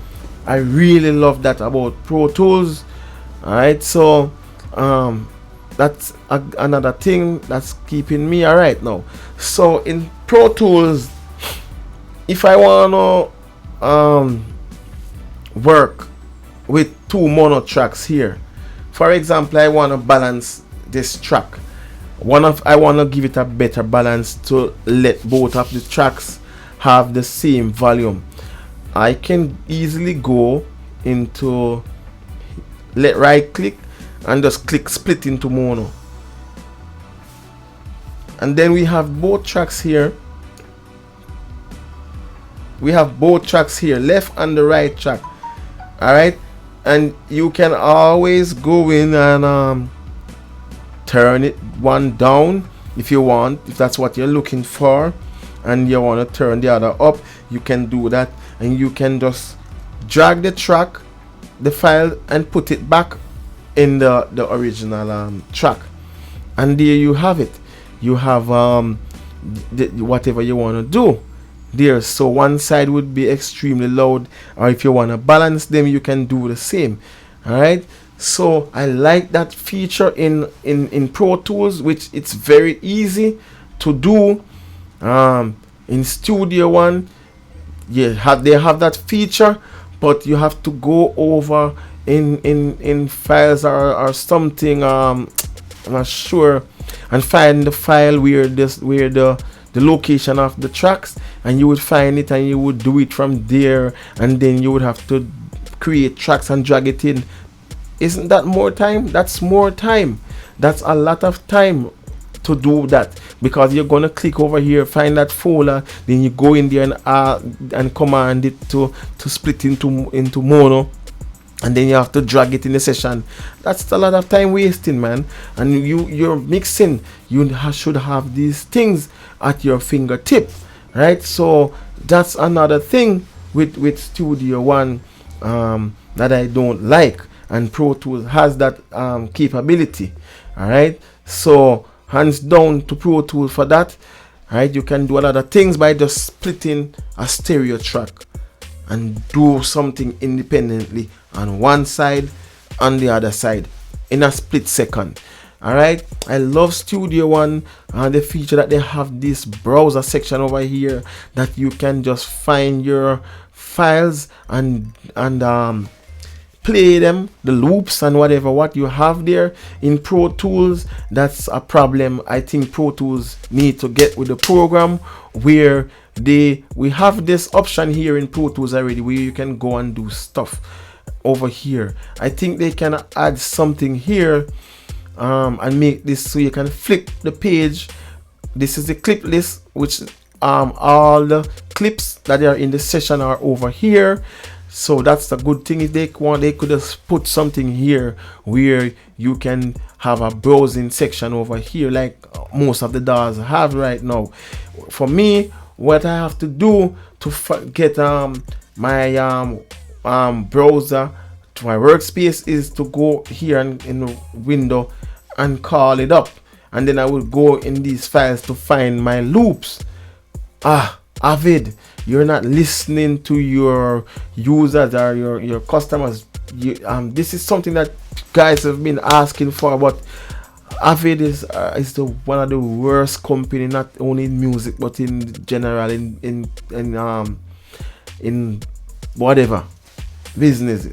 I really love that about Pro Tools. All right, so that's another thing that's keeping me all right now. So in Pro Tools, if I want to work with two mono tracks here, for example, I want to balance this track. I want to give it a better balance to let both of the tracks have the same volume. I can easily go into right click and just click split into mono, and then we have both tracks here. Left and the right track. All right, and you can always go in and turn it one down if you want, if that's what you're looking for, and you want to turn the other up. You can do that, and you can just drag the file and put it back in the original track, and there you have it. You have whatever you want to do there. So one side would be extremely loud, or if you want to balance them, you can do the same. All right, so I like that feature in Pro Tools, which it's very easy to do. In Studio One, they have that feature, but you have to go over in files or something, I'm not sure, and find the file where the location of the tracks, and you would find it and you would do it from there, and then you would have to create tracks and drag it in Isn't that more time? That's more time. That's a lot of time to do that, because you're gonna click over here, find that folder, then you go in there and command it to split into mono, and then you have to drag it in the session. That's a lot of time wasting, man. And you're mixing, should have these things at your fingertip, right? So that's another thing with Studio One that I don't like, and Pro Tools has that capability. All right, so hands down to Pro Tools for that. Right, you can do a lot of things by just splitting a stereo track and do something independently on one side, on the other side, in a split second. All right, I love Studio One and the feature that they have this browser section over here that you can just find your files and play them, the loops and whatever what you have there. In Pro Tools, that's a problem I think Pro Tools need to get with the program, where we have this option here in Pro Tools already where you can go and do stuff over here. I think they can add something here and make this so you can flip the page. This is the clip list, which all the clips that are in the session are over here. So that's the good thing. If they could just put something here where you can have a browsing section over here like most of the DAWs have right now. For me, what I have to do to get my browser to my workspace is to go here in the window and call it up, and then I will go in these files to find my loops. Avid, you're not listening to your users or your customers. This is something that guys have been asking for, but Avid is one of the worst company, not only in music but in general, in whatever business.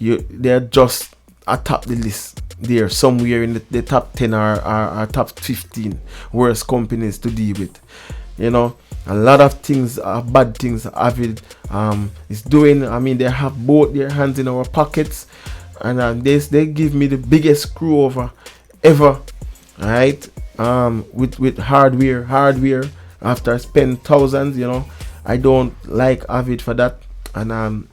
They're just atop the list. They're somewhere in the top 10 or top 15 worst companies to deal with. You know, a lot of things are bad things Avid is doing. I mean, they have both their hands in our pockets, and they give me the biggest screw over ever, right? With hardware after I spend thousands. You know, I don't like Avid for that, and I'm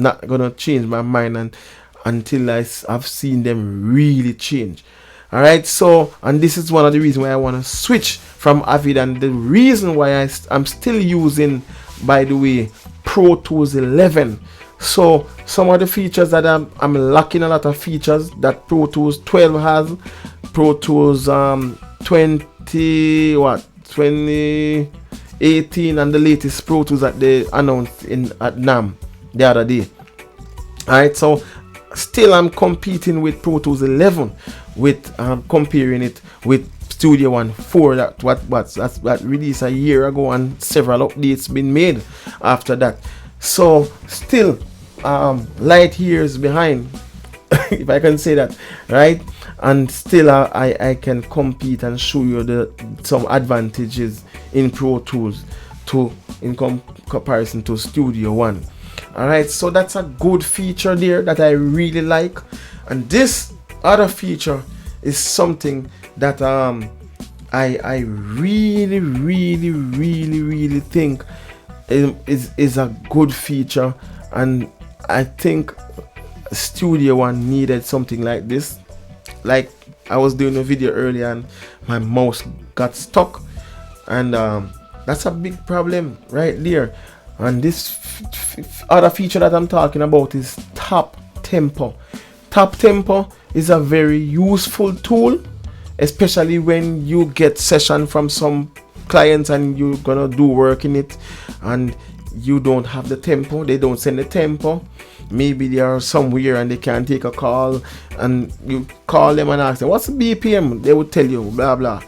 not gonna change my mind until I've seen them really change. All right, so, and this is one of the reasons why I want to switch from Avid, and the reason why I'm still using, by the way, Pro Tools 11. So some of the features that I'm lacking, a lot of features that Pro Tools 12 has, Pro Tools 2018, and the latest Pro Tools that they announced at NAMM the other day. All right, so still I'm competing with Pro Tools 11, with comparing it with Studio One 4 that released a year ago, and several updates been made after that. So still light years behind, if I can say that, right? And still I can compete and show you some advantages in Pro Tools in comparison to Studio One. Alright, so that's a good feature there that I really like. And this other feature is something that I really think is a good feature, and I think Studio One needed something like this. Like, I was doing a video earlier and my mouse got stuck, and that's a big problem right there. And this other feature that I'm talking about is Top Tempo. Top Tempo is a very useful tool, especially when you get session from some clients and you're gonna do work in it and you don't have the tempo. They don't send the tempo. Maybe they are somewhere and they can't take a call, and you call them and ask them what's the BPM. They will tell you blah blah.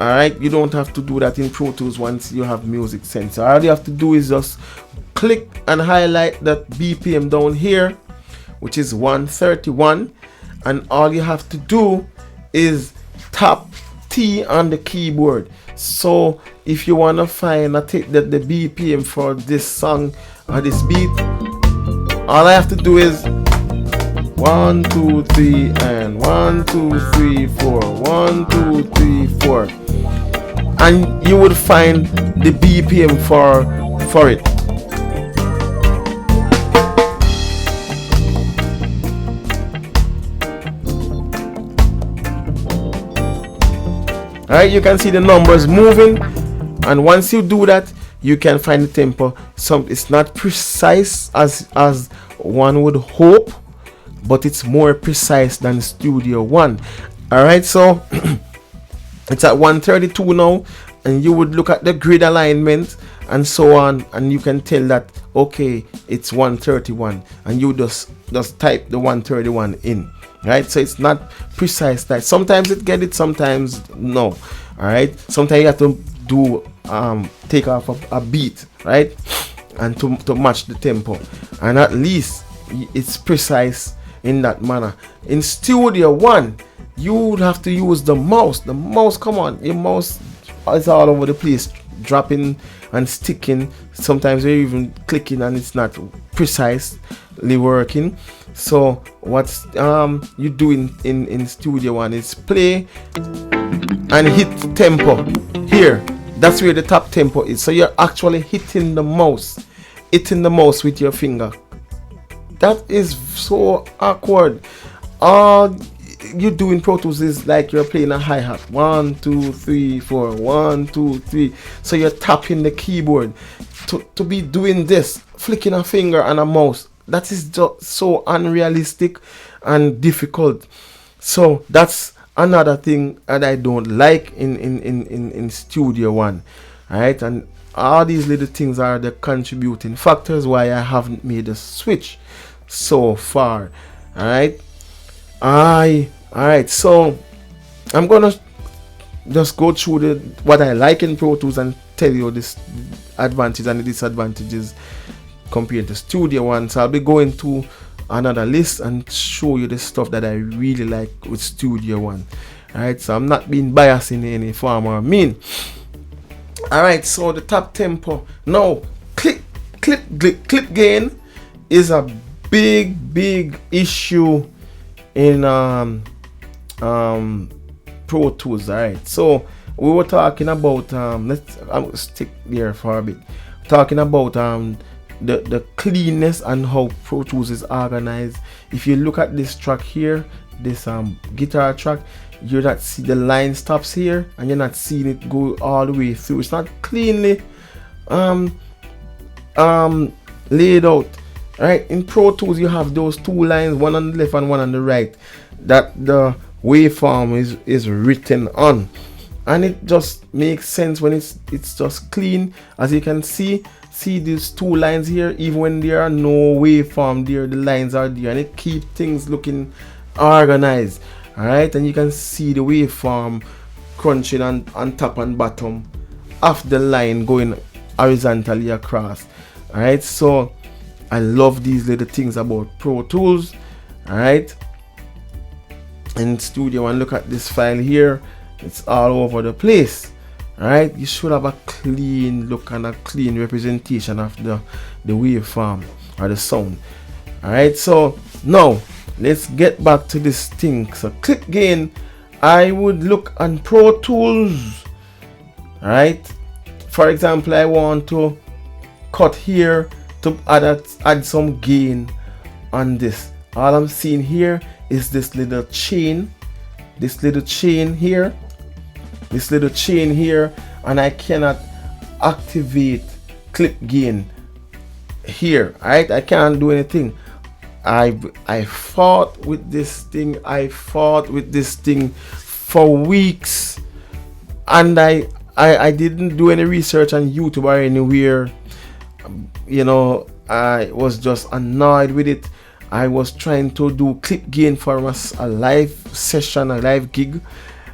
Alright, you don't have to do that in Pro Tools once you have Music Sensor. All you have to do is just click and highlight that BPM down here, which is 131, and all you have to do is tap T on the keyboard. So if you want to find the BPM for this song or this beat, all I have to do is 1 2 3 and 1 2 3 4 1 2 3 4, and you would find the BPM for it. Alright, you can see the numbers moving, and once you do that, you can find the tempo. It's not precise as one would hope, but it's more precise than Studio One. Alright, so it's at 132 now, and you would look at the grid alignment and so on, and you can tell that okay, it's 131, and you just type the 131 in. Right, so it's not precise. That sometimes it get it, sometimes no. All right, sometimes you have to do take off a beat, right, and to match the tempo, and at least it's precise in that manner. In Studio One, you would have to use the mouse. The mouse, come on, your mouse is all over the place, dropping and sticking. Sometimes you're even clicking and it's not precisely working. So what's you do in Studio One is play and hit tempo here. That's where the top tempo is. So you're actually hitting the mouse with your finger. That is so awkward. All you do in Pro Tools is like you're playing a hi-hat. 1 2 3 4 1 2 3. So you're tapping the keyboard. To be doing this, flicking a finger and a mouse, that is just so unrealistic and difficult. So that's another thing that I don't like in Studio One. Alright, and all these little things are the contributing factors why I haven't made a switch so far. Alright. Alright, so I'm gonna just go through what I like in Pro Tools and tell you this advantages and the disadvantages compared to Studio One. So I'll be going to another list and show you the stuff that I really like with Studio One. Alright, so I'm not being biased in any form or mean. Alright, so the top tempo. Now, clip gain is a big issue in Pro Tools. Alright, so we were talking about I'll stick there for a bit, talking about the cleanness and how Pro Tools is organized. If you look at this track here, this guitar track, you're not see the line stops here and you're not seeing it go all the way through. It's not cleanly laid out. Right, in Pro Tools you have those two lines, one on the left and one on the right, that the waveform is written on, and it just makes sense when it's just clean. As you can see these two lines here, even when there are no waveform there, the lines are there, and it keeps things looking organized. All right, and you can see the waveform crunching on top and bottom of the line going horizontally across. All right, so I love these little things about Pro Tools. All right, in Studio One, look at this file here, it's all over the place. All right, you should have a clean look and a clean representation of the waveform or the sound. All right, so now let's get back to this thing. So clip gain, I would look on Pro Tools. All right, for example, I want to cut here to add some gain on this. All I'm seeing here is this little chain here, and I cannot activate clip gain here. Right, I can't do anything. I fought with this thing. For weeks, and I didn't do any research on YouTube or anywhere. You know, I was just annoyed with it. I was trying to do clip gain for a live session, a live gig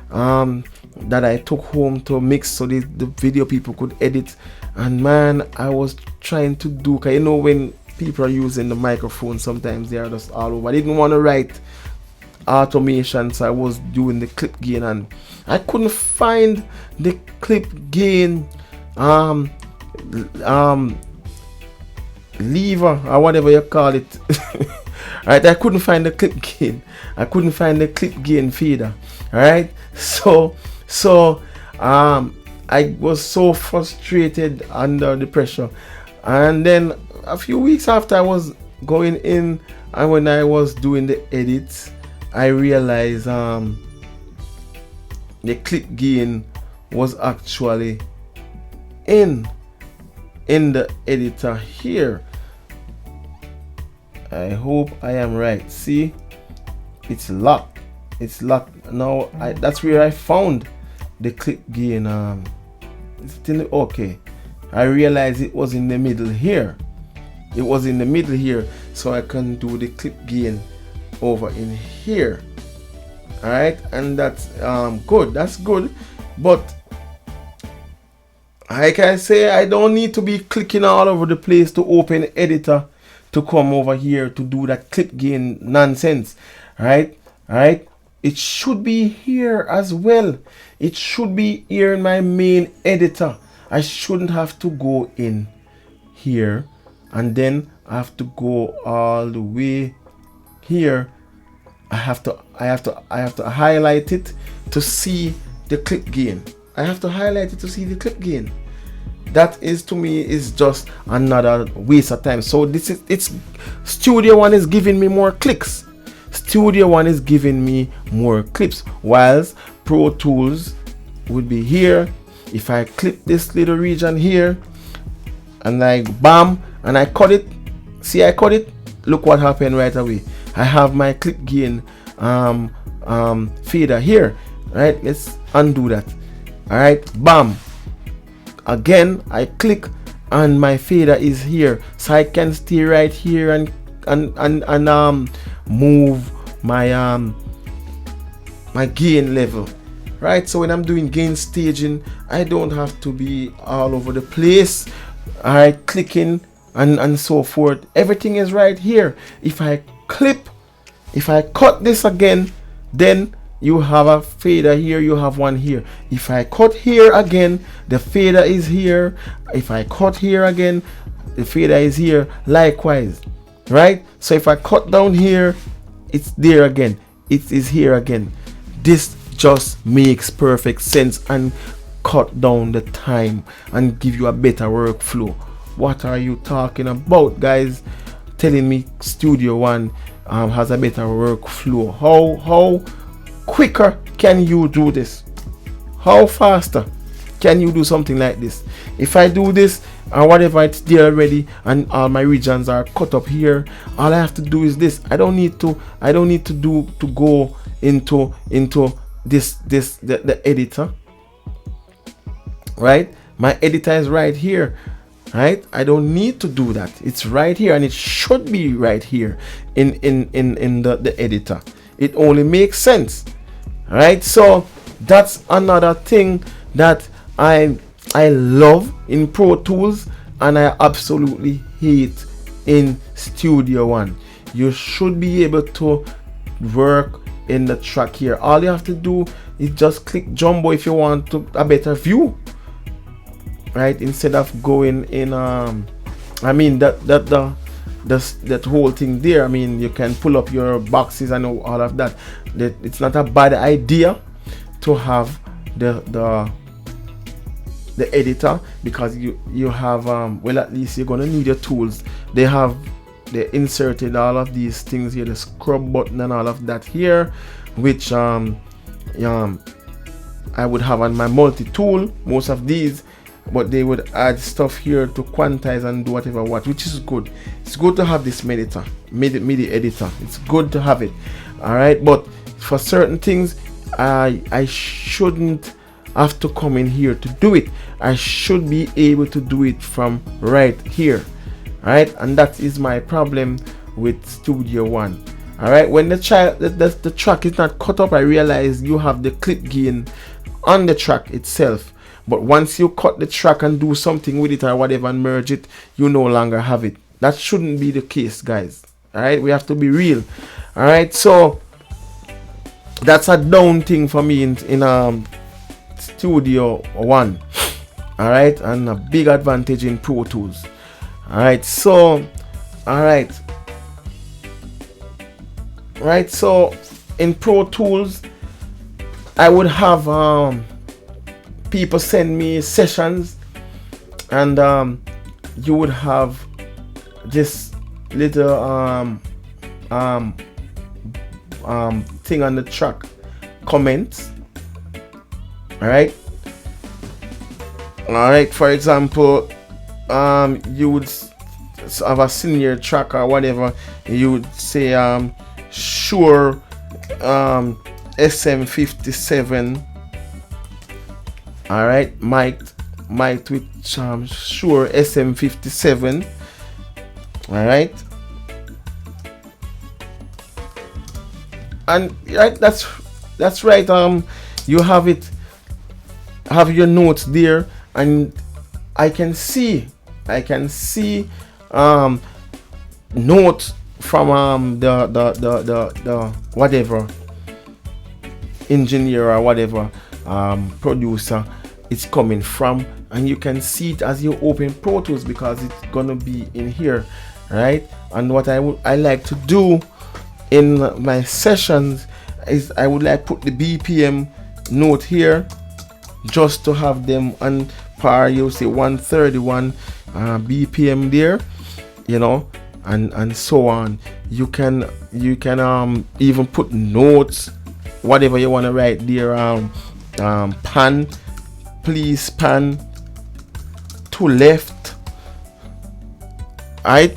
that I took home to mix so the video people could edit. And man, I was trying to do, cause you know when people are using the microphone, sometimes they are just all over. I didn't want to write automation, so I was doing the clip gain and I couldn't find the clip gain lever or whatever you call it. Alright, I couldn't find the clip gain. I couldn't find the clip gain fader. Alright, so I was so frustrated under the pressure. And then a few weeks after I was going in, and when I was doing the edits, I realized the clip gain was actually in the editor here. I hope I am right. See, it's locked. It's locked now. That's where I found the clip gain. Okay, I realized it was in the middle here. It was in the middle here, so I can do the clip gain over in here. All right, and that's good. That's good, but like I say, I don't need to be clicking all over the place to open editor to come over here to do that clip gain nonsense. Right? Right? It should be here as well. It should be here in my main editor. I shouldn't have to go in here and then I have to go all the way here. I have to highlight it to see the clip gain. I have to highlight it to see the clip gain. That is, to me, is just another waste of time. So it's Studio One is giving me more clicks. Studio One is giving me more clips, whilst Pro Tools would be here. If I clip this little region here and I bam and I cut it, see, I cut it, look what happened right away. I have my clip gain fader here. Right, let's undo that. All right, bam, again I click and my fader is here, so I can stay right here and move my my gain level. Right, so when I'm doing gain staging, I don't have to be all over the place. All right, clicking and so forth. Everything is right here. If I clip, if I cut this again, then you have a fader here, you have one here. If I cut here again, the fader is here. If I cut here again, the fader is here likewise. Right, so if I cut down here, it's there again, it is here again. This just makes perfect sense and cut down the time and give you a better workflow. What are you talking about, guys? Telling me Studio One has a better workflow. How quicker can you do this? How faster can you do something like this? If I do this or whatever, it's there already and all my regions are cut up here, all I have to do is this. I don't need to go into the editor. Right, my editor is right here. Right, I don't need to do that. It's right here, and it should be right here in the editor. It only makes sense. Right, so that's another thing that I love in Pro Tools and I absolutely hate in Studio One. You should be able to work in the track here. All you have to do is just click jumbo if you want a better view. Right, instead of going in I mean that whole thing there. I mean, you can pull up your boxes and all of that. It's not a bad idea to have the editor, because you have well, at least you're gonna need your tools. They inserted all of these things here, the scrub button and all of that here, which I would have on my multi-tool, most of these, but they would add stuff here to quantize and do whatever which is good. It's good to have this MIDI editor. It's good to have it. All right, but for certain things I shouldn't have to come in here to do it. I should be able to do it from right here. All right, and that is my problem with Studio One. All right, when the track is not cut up, I realize you have the clip gain on the track itself. But once you cut the track and do something with it or whatever and merge it, you no longer have it. That shouldn't be the case, guys. All right, we have to be real. All right, so that's a down thing for me in Studio One. All right, and a big advantage in Pro Tools. All right, so all right, right? So in Pro Tools, I would have people send me sessions, and you would have this little thing on the track, comments. All right. For example, you would have a senior track or whatever. You would say sure SM57. All right, mic with sure SM57. All right, and right, that's right. You have your notes there, and I can see notes from the whatever engineer or whatever producer it's coming from, and you can see it as you open Pro Tools because it's gonna be in here, right? And what I like to do in my sessions is I would like put the BPM note here just to have them on par. You say 131 BPM there, you know, and so on. You can even put notes, whatever you want to write there. Pan, please pan to left, right?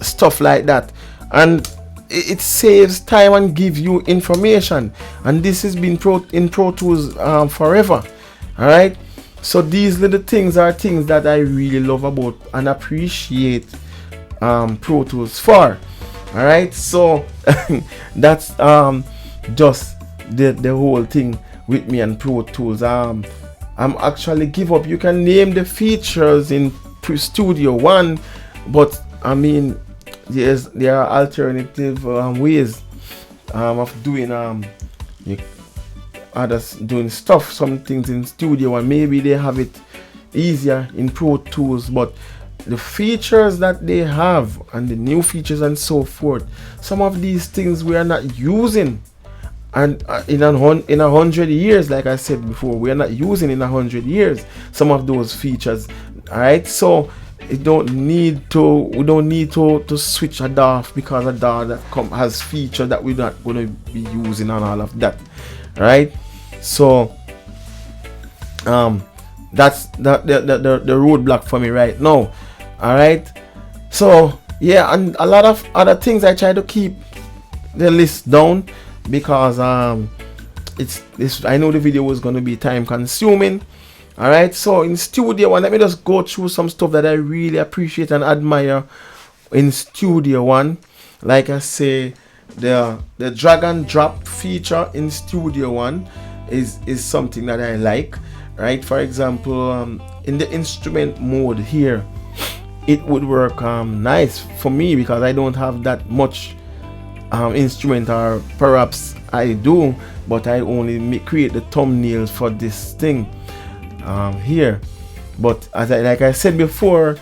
Stuff like that, and it saves time and give you information. And this has been in Pro Tools forever. All right. So these little things are things that I really love about and appreciate Pro Tools for. All right. So that's just the whole thing with me and Pro Tools. I'm actually give up. You can name the features in Studio One, but I mean, there are alternative ways of doing others doing stuff. Some things in Studio One, maybe they have it easier in Pro Tools, but the features that they have and the new features and so forth, some of these things we are not using, and in 100 years, like I said before, we are not using in 100 years some of those features. All right, so we don't need to switch a DAW because a DAW that has feature that we're not going to be using and all of that, right? So that's the roadblock for me right now. All right, so yeah, and a lot of other things I try to keep the list down because it's I know the video was going to be time consuming. All right, so in Studio One, let me just go through some stuff that I really appreciate and admire in Studio One. Like I say, the drag and drop feature in Studio One is something that I like, right? For example, in the instrument mode here, it would work nice for me because I don't have that much instrument, or perhaps I do, but I only create the thumbnails for this thing here. But like I said before,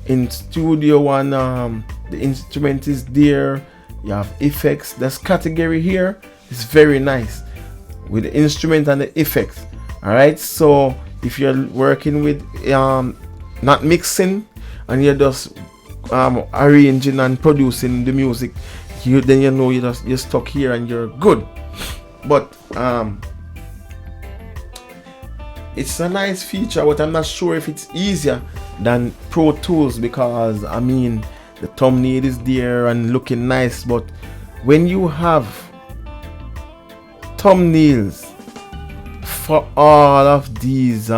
in Studio One, the instrument is there. You have effects. This category here is very nice with the instrument and the effects. All right, so if you're working with not mixing and you're just arranging and producing the music, then you know you're stuck here and you're good. But it's a nice feature, but I'm not sure if it's easier than Pro Tools because I mean the thumbnail is there and looking nice, but when you have thumbnails for all of these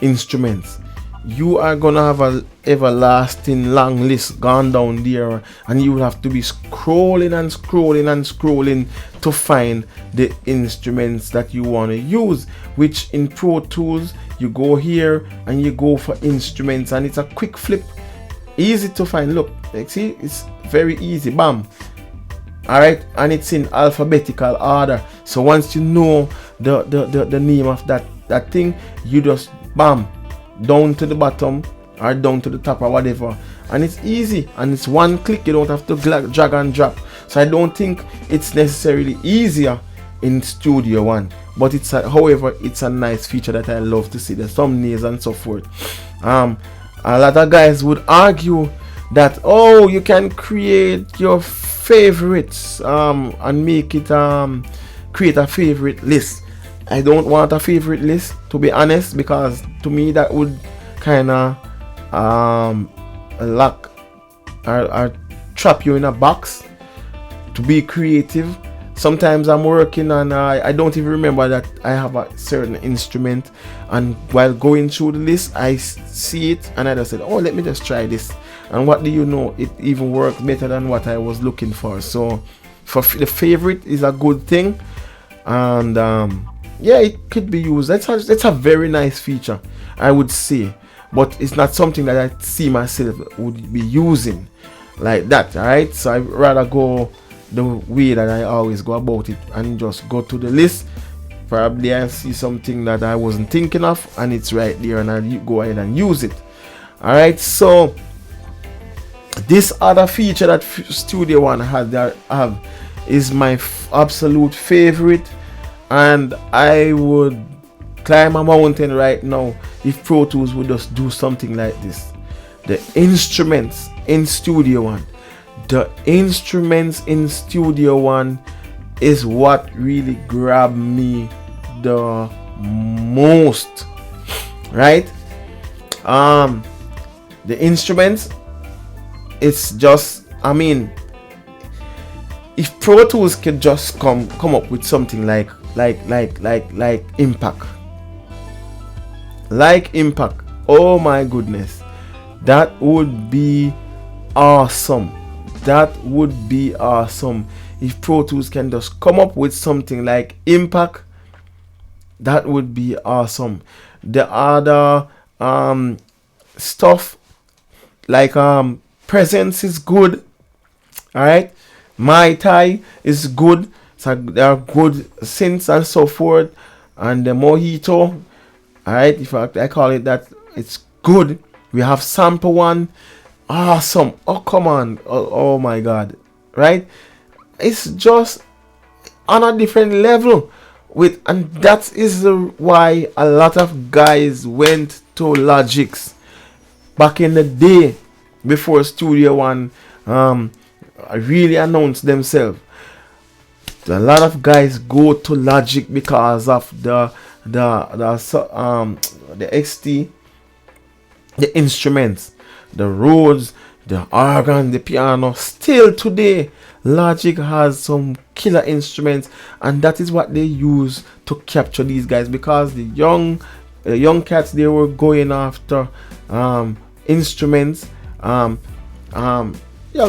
instruments, you are gonna have a everlasting long list gone down there, and you will have to be scrolling and scrolling and scrolling to find the instruments that you want to use, which in Pro Tools you go here and you go for instruments and it's a quick flip, easy to find. Look, like, see, it's very easy, bam. All right, and it's in alphabetical order, so once you know the name of that thing, you just bam down to the bottom or down to the top or whatever, and it's easy, and it's one click. You don't have to drag and drop. So I don't think it's necessarily easier in Studio One, but it's however, it's a nice feature that I love to see, the thumbnails and so forth. A lot of guys would argue that, oh, you can create your favorites and make it create a favorite list. I don't want a favorite list, to be honest, because to me that would kind of lock or trap you in a box to be creative. Sometimes I'm working and I don't even remember that I have a certain instrument, and while going through the list I see it and I just said, oh, let me just try this, and what do you know, it even worked better than what I was looking for. So for the favorite is a good thing, and yeah, it could be used. That's a very nice feature, I would say, but it's not something that I see myself would be using like that. Alright, so I'd rather go the way that I always go about it and just go to the list. Probably I see something that I wasn't thinking of and it's right there, and I go ahead and use it. Alright, so this other feature that Studio One have is my absolute favorite, and I would climb a mountain right now if Pro Tools would just do something like this. The instruments in Studio One. The instruments in Studio One is what really grabbed me the most, right? The instruments, it's just, I mean, if Pro Tools could just come up with something like Impact, oh my goodness, that would be awesome. That would be awesome if Pro Tools can just come up with something like Impact. That would be awesome. The other stuff like Presence is good. Alright, Mai Tai is good. So there are good synths and so forth, and the Mojito, alright, if I call it that, it's good. We have Sample One. Awesome. Oh, come on. Oh my god, right? It's just on a different level with, and that is why a lot of guys went to Logic's back in the day before Studio One really announced themselves. A lot of guys go to Logic because of the XT, the instruments, the Rhodes, the organ, the piano. Still today, Logic has some killer instruments, and that is what they use to capture these guys, because the young cats, they were going after instruments. Young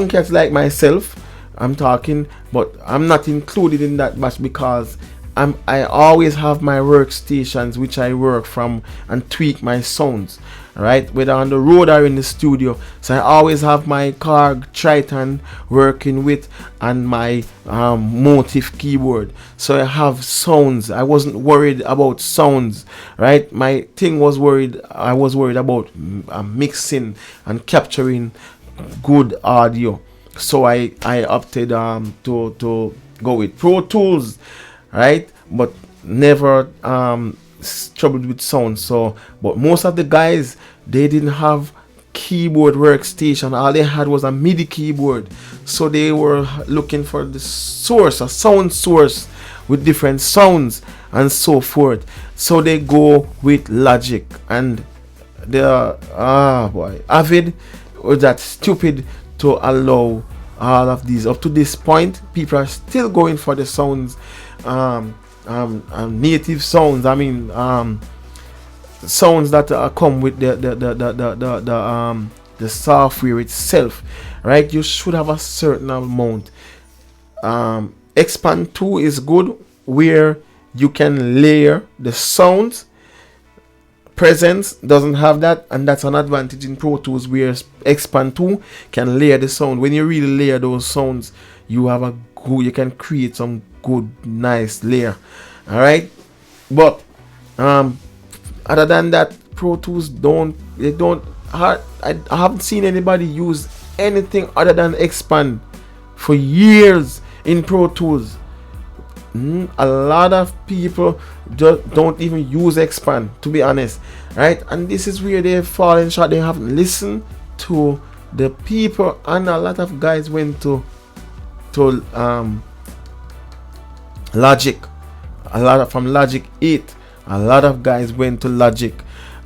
cats like myself, I'm talking, but I'm not included in that batch because I always have my workstations which I work from and tweak my sounds, right, whether on the road or in the studio. So I always have my Korg Triton working with and my Motif keyboard, so I have sounds. I wasn't worried about sounds, right? My thing was I was worried about mixing and capturing good audio. So I opted to go with Pro Tools, right? But never troubled with sound. So, but most of the guys, they didn't have keyboard workstation. All they had was a MIDI keyboard. So they were looking for the source, a sound source with different sounds and so forth. So they go with Logic, and they're Avid was that stupid to allow all of these. Up to this point, people are still going for the sounds, native sounds. I mean, sounds that come with the software itself, right? You should have a certain amount. Expand 2 is good, where you can layer the sounds. Presence doesn't have that, and that's an advantage in Pro Tools, where Expand 2 can layer the sound. When you really layer those sounds, you have you can create some good, nice layer. All right, but other than that, Pro Tools don't I haven't seen anybody use anything other than expand for years in Pro Tools. A lot of people just don't even use expand, to be honest, right? And this is where they've fallen short. They haven't listened to the people, and a lot of guys went to Logic. From Logic 8, a lot of guys went to Logic.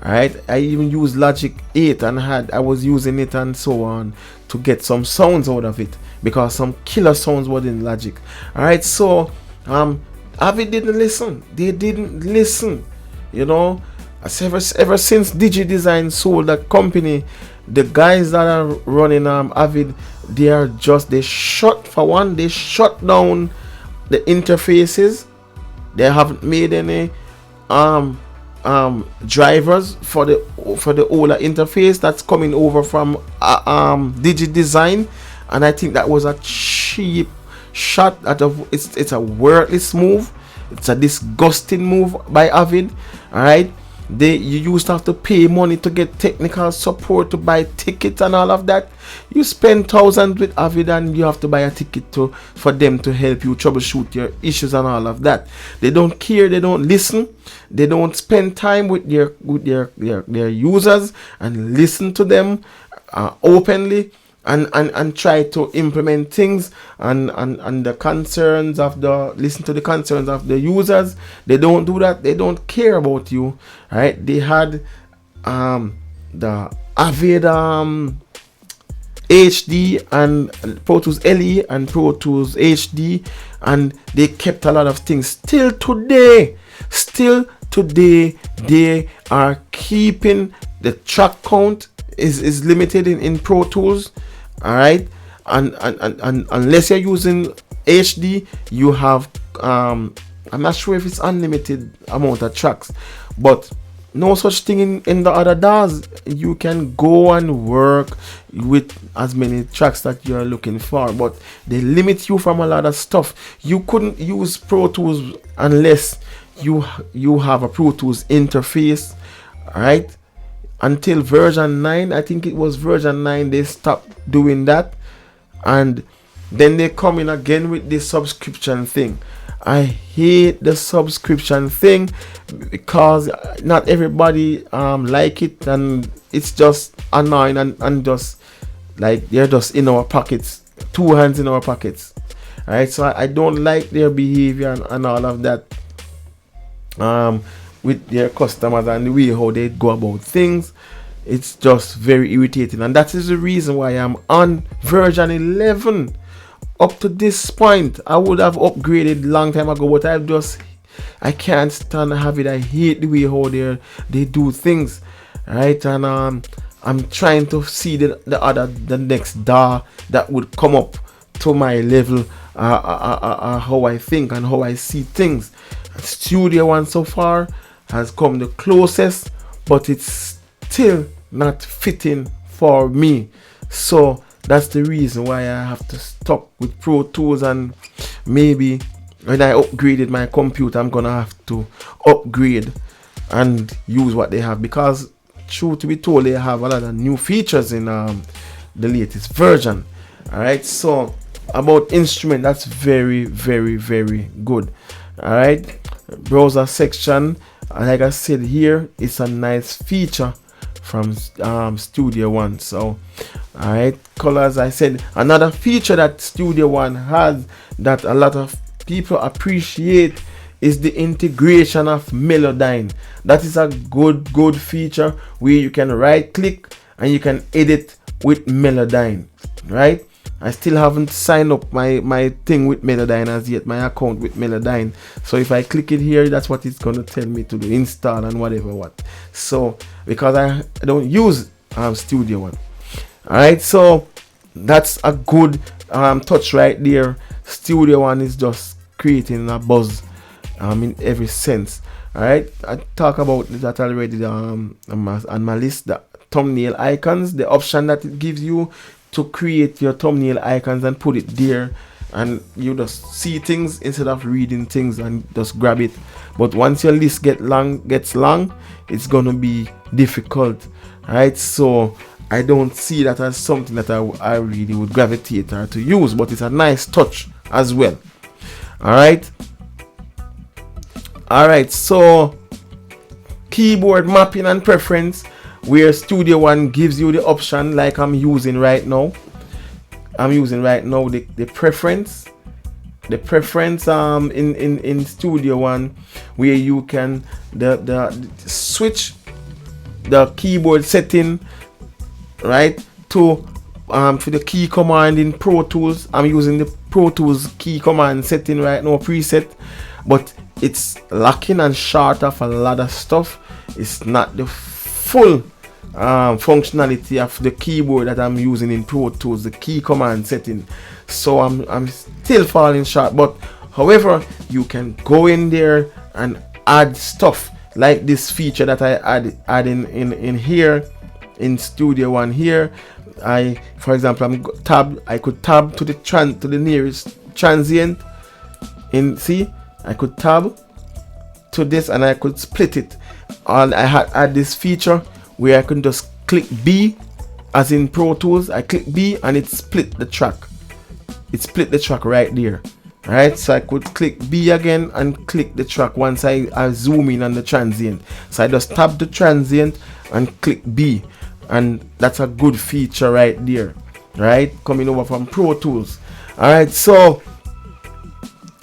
Alright, I even used Logic 8 and I was using it and so on to get some sounds out of it, because some killer sounds were in Logic. Alright, so Avid didn't listen. They didn't listen. You know, ever since DigiDesign sold that company, the guys that are running Avid, they shut down the interfaces. They haven't made any drivers for the older interface that's coming over from DigiDesign, and I think that was a cheap shot it's a worthless move. It's a disgusting move by Avid. All right, you used to have to pay money to get technical support, to buy tickets and all of that. You spend thousands with Avid and you have to buy a ticket for them to help you troubleshoot your issues and all of that. They don't care, they don't listen, they don't spend time with their users and listen to them openly and try to implement things and the concerns of listen to the concerns of the users. They don't do that. They don't care about you, right? They had the Avid HD and Pro Tools LE and Pro Tools HD, and they kept a lot of things. Still today they are keeping the track count is limited in Pro Tools. All right, and unless you're using HD, you have I'm not sure if it's unlimited amount of tracks, but no such thing in the other DAWs. You can go and work with as many tracks that you're looking for, but they limit you from a lot of stuff. You couldn't use Pro Tools unless you have a Pro Tools interface, right? Until version 9, I think it was version 9, they stopped doing that, and then they come in again with this subscription thing. I hate the subscription thing because not everybody like it, and it's just annoying and just like they're just in our pockets, two hands in our pockets, right? So I don't like their behavior and all of that with their customers and the way how they go about things. It's just very irritating, and that is the reason why I'm on version 11. Up to this point, I would have upgraded long time ago, but I can't stand have it. I hate the way how they do things, right? And I'm trying to see the next DAW that would come up to my level, how I think and how I see things. Studio One so far has come the closest, but it's still not fitting for me. So that's the reason why I have to stop with Pro Tools, and maybe when I upgraded my computer, I'm gonna have to upgrade and use what they have, because truth to be told, they have a lot of new features in the latest version. All right, so about instrument, that's very, very, very good. All right, browser section, like I said here, it's a nice feature from Studio One. So all right, colors, I said another feature that Studio One has that a lot of people appreciate is the integration of Melodyne. That is a good feature where you can right click and you can edit with Melodyne, right? I still haven't signed up my thing with Melodyne as yet, my account with Melodyne. So if I click it here, that's what it's gonna tell me to do, install and whatever what. So because I don't use Studio One. All right, so that's a good touch right there. Studio One is just creating a buzz in every sense. All right, I talk about that already on my list. The thumbnail icons, the option that it gives you to create your thumbnail icons and put it there, and you just see things instead of reading things and just grab it. But once your list gets long, it's gonna be difficult, right? So I don't see that as something that I really would gravitate or to use, but it's a nice touch as well. All right, so keyboard mapping and preference, where Studio One gives you the option, like I'm using right now. The preference in Studio One, where you can the switch the keyboard setting, right, to for the key command in Pro Tools. I'm using the Pro Tools key command setting right now, preset, but it's lacking and short of a lot of stuff. It's not the full functionality of the keyboard that I'm using in Pro Tools, the key command setting. So I'm still falling short. But however, you can go in there and add stuff like this feature that I add in here in Studio One. Here, for example, I could tab to the nearest transient. I could tab to this and I could split it. And I had this feature where I can just click B, as in Pro Tools. I click B and it split the track. It split the track right there. Alright, so I could click B again and click the track once I zoom in on the transient. So I just tap the transient and click B, and that's a good feature right there. Right, coming over from Pro Tools. Alright, so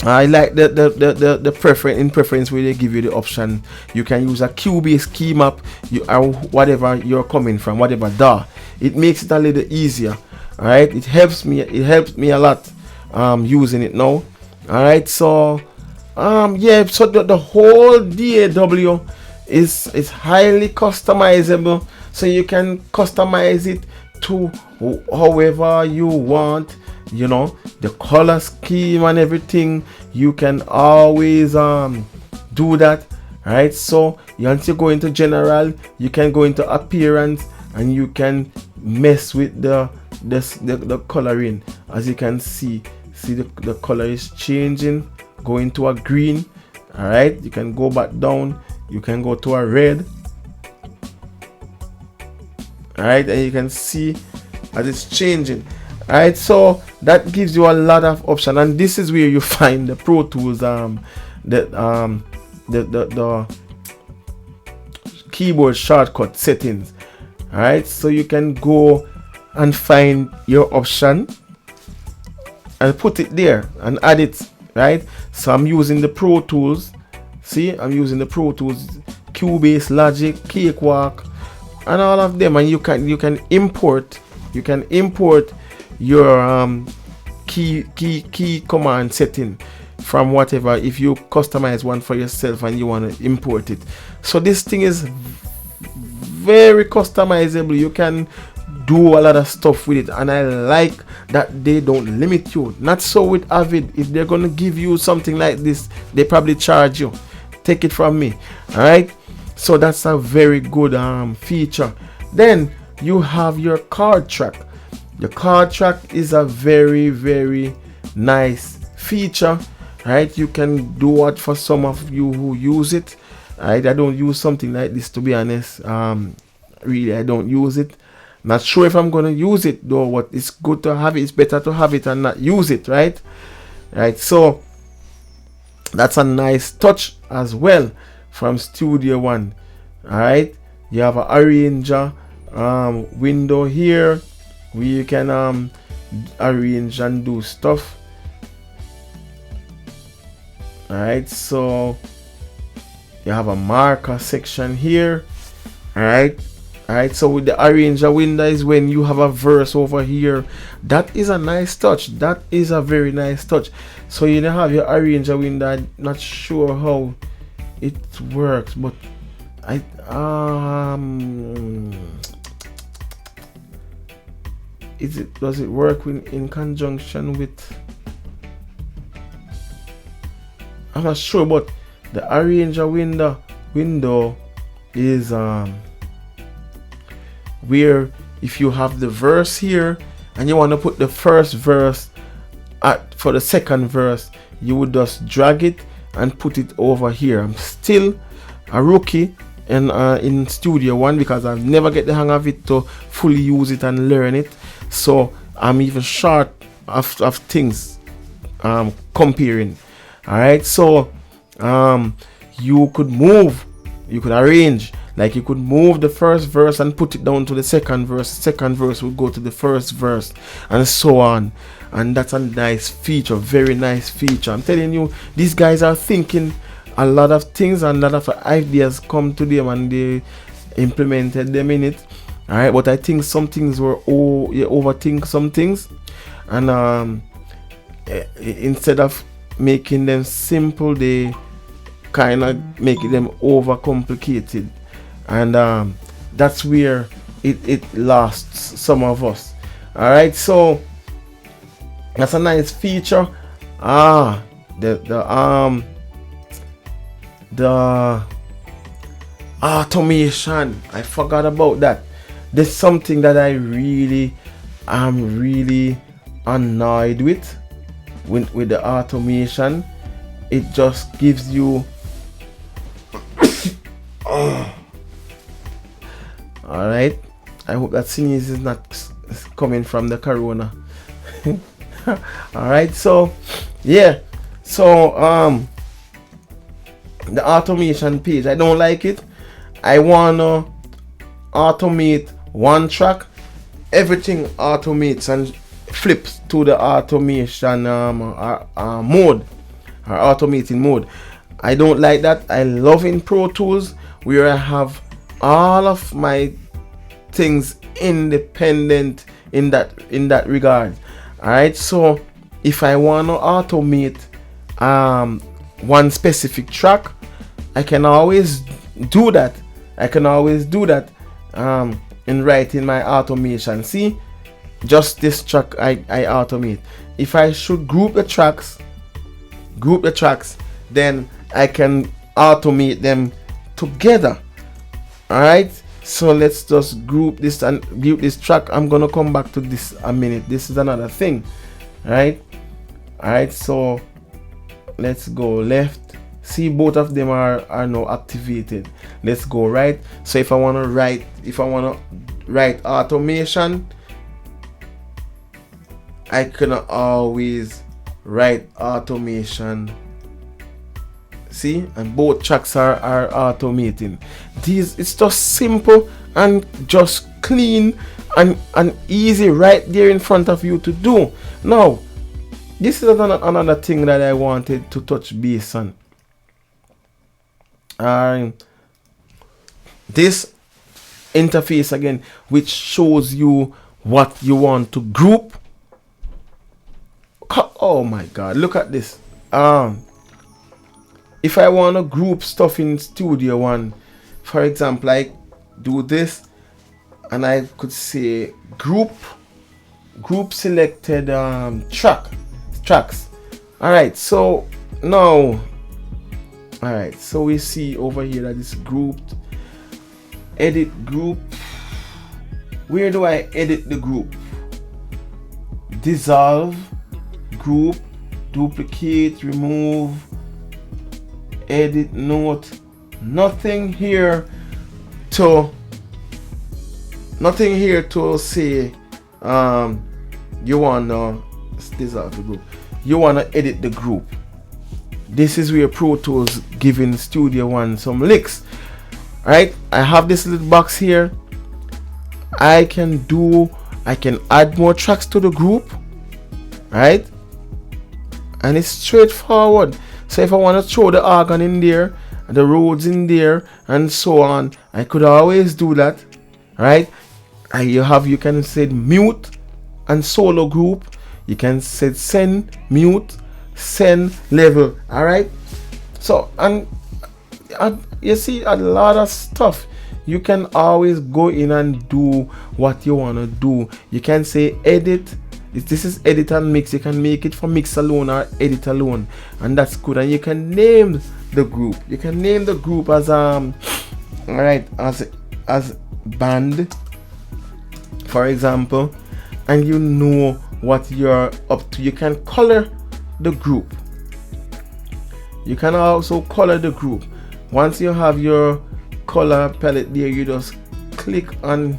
I like the preference where they give you the option. You can use a Cubase key map, or whatever you're coming from, whatever DAW. It makes it a little easier. All right, it helps me a lot using it now. All right, so yeah, so the whole DAW is highly customizable, so you can customize it to however you want. You know, the color scheme and everything, you can always do that. Right, so once you go into general, you can go into appearance and you can mess with the coloring. As you can see the color is changing, going to a green. All right, you can go back down, you can go to a red. All right, and you can see as it's changing. Alright, so that gives you a lot of options, and this is where you find the Pro Tools the keyboard shortcut settings. Alright, so you can go and find your option and put it there and add it. Right, so I'm using the Pro Tools. See, I'm using the Pro Tools, Cubase, Logic, Cakewalk, and all of them, and you can import your key command setting from whatever, if you customize one for yourself and you want to import it. So this thing is very customizable. You can do a lot of stuff with it, and I like that they don't limit you. Not so with Avid. If they're gonna give you something like this, they probably charge you. Take it from me. All right, so that's a very good feature. Then you have your chord track. The chord track is a very, very nice feature. Right, you can do what for some of you who use it. Right, I don't use something like this, to be honest. Really, I don't use it. Not sure if I'm gonna use it though. What it's good to have it. It's better to have it and not use it. Right, so that's a nice touch as well from Studio One. All right, you have an arranger window here where you can arrange and do stuff. All right, so you have a marker section here. All right, so with the arranger window is when you have a verse over here. That is a nice touch. That is a very nice touch. So you have your arranger window. I'm not sure how it works, but does it work in conjunction with? I'm not sure, but the arranger window is where if you have the verse here and you want to put the first verse for the second verse, you would just drag it and put it over here. I'm still a rookie in Studio One because I've never get the hang of it to fully use it and learn it, so I'm even short of things comparing. All right, so you could arrange, like you could move the first verse and put it down to the second verse. Second verse would go to the first verse, and so on. And that's a nice feature, very nice feature. I'm telling you, these guys are thinking a lot of things, and a lot of ideas come to them and they implemented them in it. All right, but I think some things were you overthink some things, and instead of making them simple, they kind of make them overcomplicated, and that's where it lost some of us. All right, so that's a nice feature. The automation, I forgot about that. There's something that I am really annoyed with the automation. It just gives you all right, I hope that sneeze is not coming from the corona. All right, so yeah, so the automation page, I don't like it. I wanna automate one track, everything automates and flips to the automation mode, or automating mode. I don't like that. I love in Pro Tools where I have all of my things independent in that regard. All right, so if I want to automate one specific track, I can always do that. In writing my automation. See, just this track I automate. If I should group the tracks, then I can automate them together. All right, so let's just group this and group this track. I'm gonna come back to this a minute. This is another thing. All right, so let's go left. See, both of them are now activated. Let's go right. So if I want to write automation, I can always write automation. See, and both tracks are automating. It's just simple and just clean and easy right there in front of you to do. Now, this is another thing that I wanted to touch base on. This interface again, which shows you what you want to group. Oh my god, look at this. If I want to group stuff in Studio One, for example, I do this and I could say group selected tracks. All right, so now, all right, so we see over here that it's grouped. Edit group. Where do I edit the group? Dissolve group, duplicate, remove, edit note. Nothing here to say you want to dissolve the group. You want to edit the group. This is where Pro Tools giving Studio One some licks. Right, I have this little box here. I can add more tracks to the group, right? And it's straightforward. So if I want to throw the organ in there, the Rhodes in there, and so on, I could always do that, right? And you can set mute and solo group. You can set send, mute, send, level. All right. So and you see a lot of stuff. You can always go in and do what you want to do. You can say edit. If this is edit and mix, you can make it for mix alone or edit alone, and that's good. And you can name the group. You can name the group as all right, as band, for example, and you know what you're up to. You can color the group. You can also color the group. Once you have your color palette there, you just click on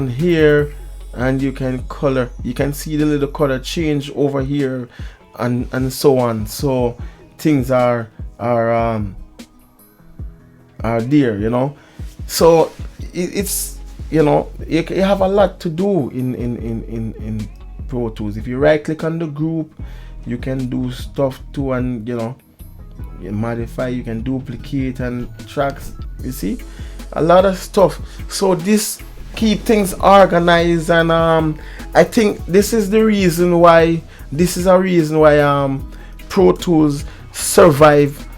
here and you can color. You can see the little color change over here and so on. So things are there, you know. So it's, you know, you have a lot to do in Pro Tools. If you right click on the group, you can do stuff too, and you know, you modify, you can duplicate and tracks, you see, a lot of stuff. So this keep things organized, and I think this is the reason why, Pro Tools survive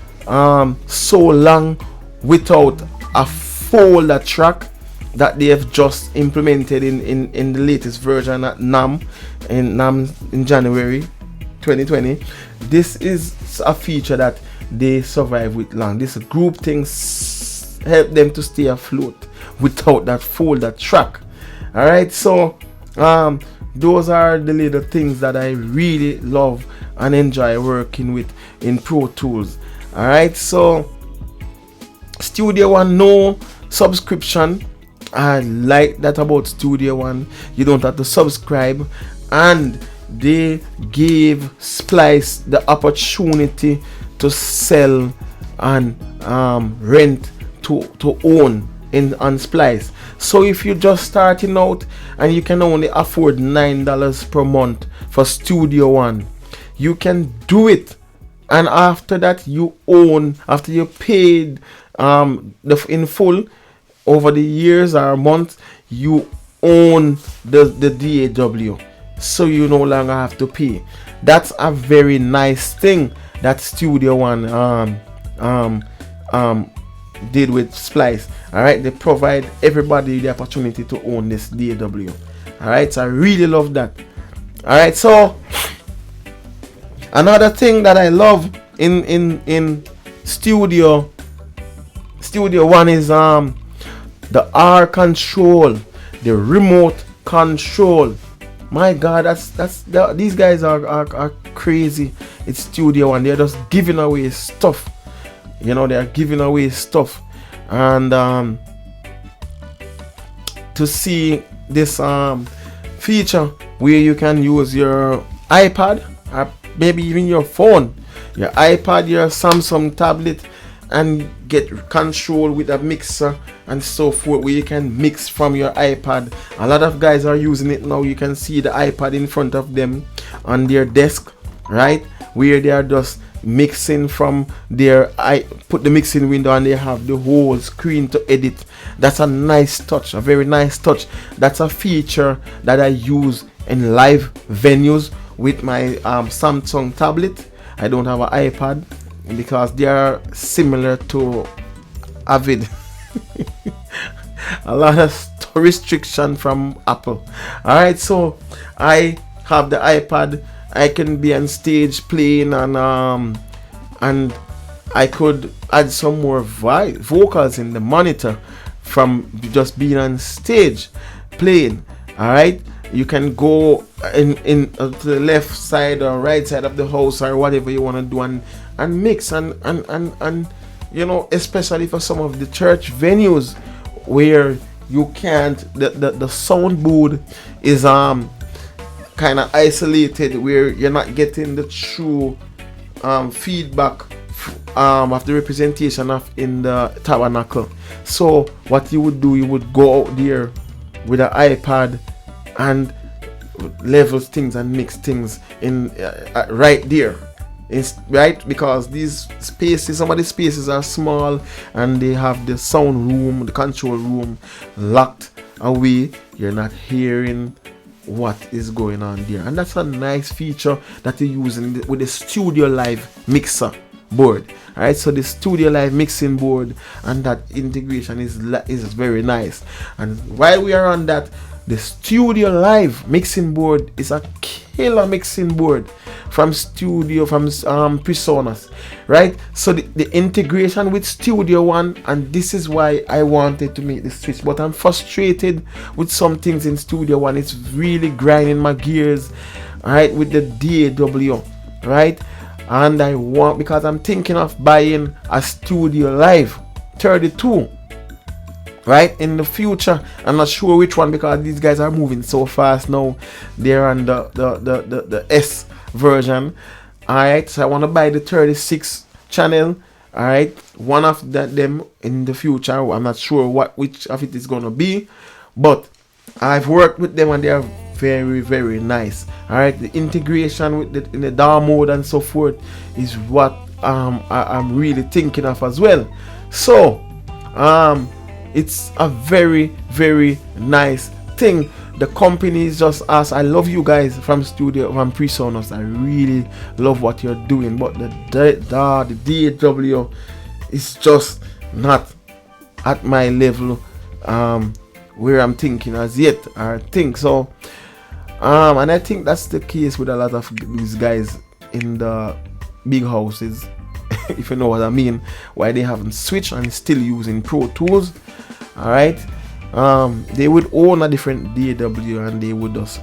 so long without a folder track that they have just implemented in the latest version at NAMM in January 2020. This is a feature that they survive with long. This group things help them to stay afloat without that folder track. All right, so those are the little things that I really love and enjoy working with in Pro Tools. All right, so Studio One, no subscription. I like that about Studio One. You don't have to subscribe, and they gave Splice the opportunity to sell and rent to own on Splice. So if you're just starting out and you can only afford $9 per month for Studio One, you can do it. And after that, you own, after you paid in full over the years or months, you own the DAW, so you no longer have to pay. That's a very nice thing that Studio One did with Splice. All right, they provide everybody the opportunity to own this DAW. All right, so I really love that. All right, so another thing that I love in Studio One is the R control, the remote control. My God, these guys are crazy. It's Studio One. They're just giving away stuff. You know, they're giving away stuff. And to see this feature where you can use your iPad or maybe even your phone, your iPad, your Samsung tablet, and get control with a mixer and so forth, where you can mix from your iPad. A lot of guys are using it now. You can see the iPad in front of them on their desk, right, where they are just mixing from their put the mixing window, and they have the whole screen to edit. That's a nice touch, a very nice touch. That's a feature that I use in live venues with my Samsung tablet. I don't have an iPad because they are similar to Avid. A lot of restriction from Apple. All right, so I have the iPad. I can be on stage playing, and I could add some more vocals in the monitor from just being on stage playing. All right, you can go in to the left side or right side of the house or whatever you want to do, and mix and you know, especially for some of the church venues where you can't, the sound booth is kind of isolated, where you're not getting the true feedback of the representation of in the tabernacle. So what you would do, you would go out there with an iPad and level things and mix things in right there. It's right, because these spaces, some of the spaces are small, and they have the sound room, the control room locked away. You're not hearing what is going on there, and that's a nice feature that you're using with the Studio Live mixer board. All right, so the Studio Live mixing board and that integration is very nice. And while we are on that, the Studio Live mixing board is a killer mixing board from Presonus, right? So the integration with Studio One, and this is why I wanted to make the switch, but I'm frustrated with some things in Studio One. It's really grinding my gears, all right, with the DAW. right? And I want, because I'm thinking of buying a Studio Live 32, right, in the future. I'm not sure which one because these guys are moving so fast now. They're on the S version. All right, so I want to buy the 36 channel. All right, one of them in the future. I'm not sure which of it is gonna be, but I've worked with them and they are very, very nice. All right, the integration with in the DAW mode and so forth is what I'm really thinking of as well. So it's a very, very nice thing. The company is just us. I love you guys from PreSonus. I really love what you're doing, but the DAW is just not at my level where I'm thinking as yet. I think so, and I think that's the case with a lot of these guys in the big houses. If you know what I mean, why they haven't switched and still using Pro Tools. All right, they would own a different DAW and they would just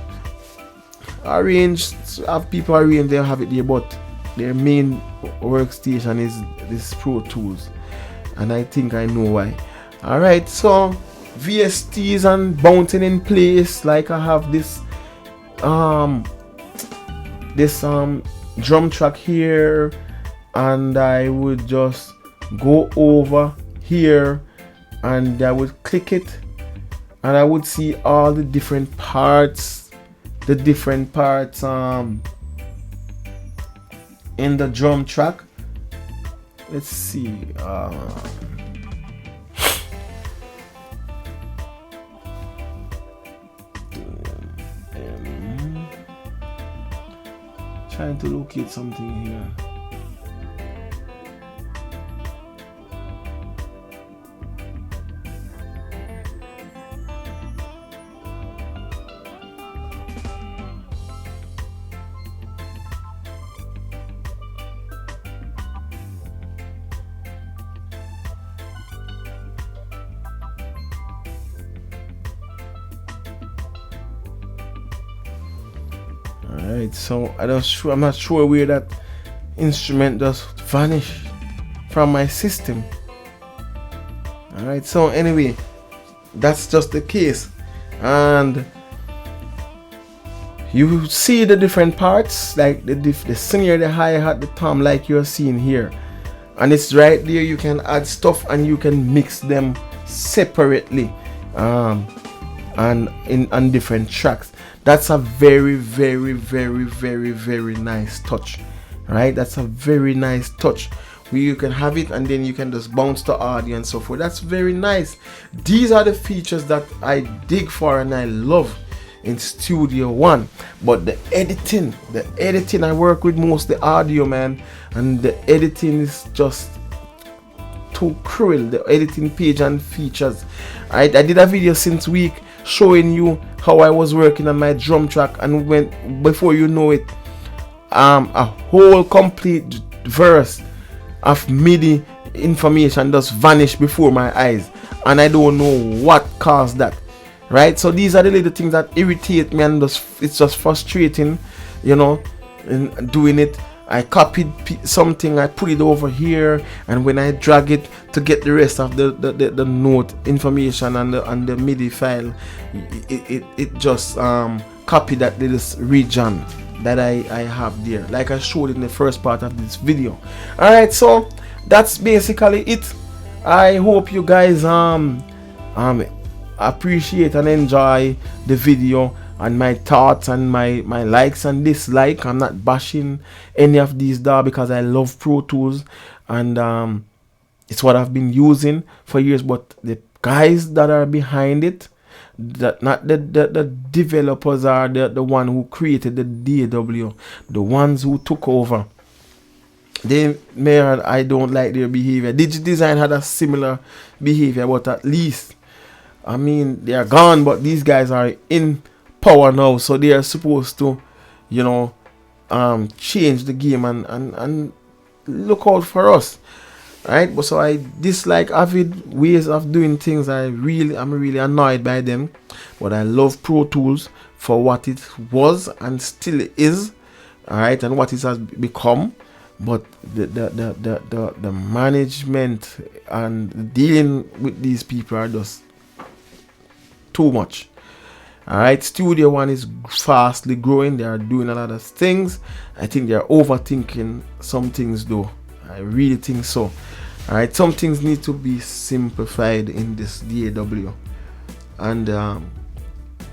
have people arrange, they'll have it there, but their main workstation is this Pro Tools, and I think I know why. All right, so VSTs and bouncing in place, like I have this drum track here, and I would just go over here and I would click it and I would see all the different parts in the drum track. Let's see, trying to locate something here. Alright, so I'm not sure where that instrument just vanished from my system. Alright, so anyway, that's just the case, and you see the different parts, like the snare, the hi-hat, the tom, like you're seeing here, and it's right there. You can add stuff and you can mix them separately and on different tracks. That's a very, very, very, very, very nice touch, right? That's a very nice touch where you can have it and then you can just bounce the audio and so forth. That's very nice. These are the features that I dig for and I love in Studio One. But the editing, I work with most the audio, man, and the editing is just too cruel. The editing page and features. I did a video since week showing you how I was working on my drum track, and before you know it, a whole complete verse of MIDI information just vanished before my eyes, and I don't know what caused that, right? So these are the little things that irritate me, and it's just frustrating, you know, in doing it. I copied something, I put it over here, and when I drag it to get the rest of the note information and the MIDI file, it just copied that little region that I have there, like I showed in the first part of this video. Alright, so that's basically it. I hope you guys appreciate and enjoy the video and my thoughts and my likes and dislikes. I'm not bashing any of these DAW because I love Pro Tools, and it's what I've been using for years. But the guys that are behind it, that not the developers, are the one who created the DAW, the ones who took over. I don't like their behavior. DigiDesign had a similar behavior, but at least, I mean, they are gone, but these guys are in power now, so they are supposed to, you know, change the game and look out for us, right? But so I dislike Avid ways of doing things. I'm really annoyed by them, but I love Pro Tools for what it was and still is, all right, and what it has become. But the management and dealing with these people are just too much. All right, Studio One is fastly growing. They are doing a lot of things. I think they are overthinking some things, though. I really think so. All right, some things need to be simplified in this DAW and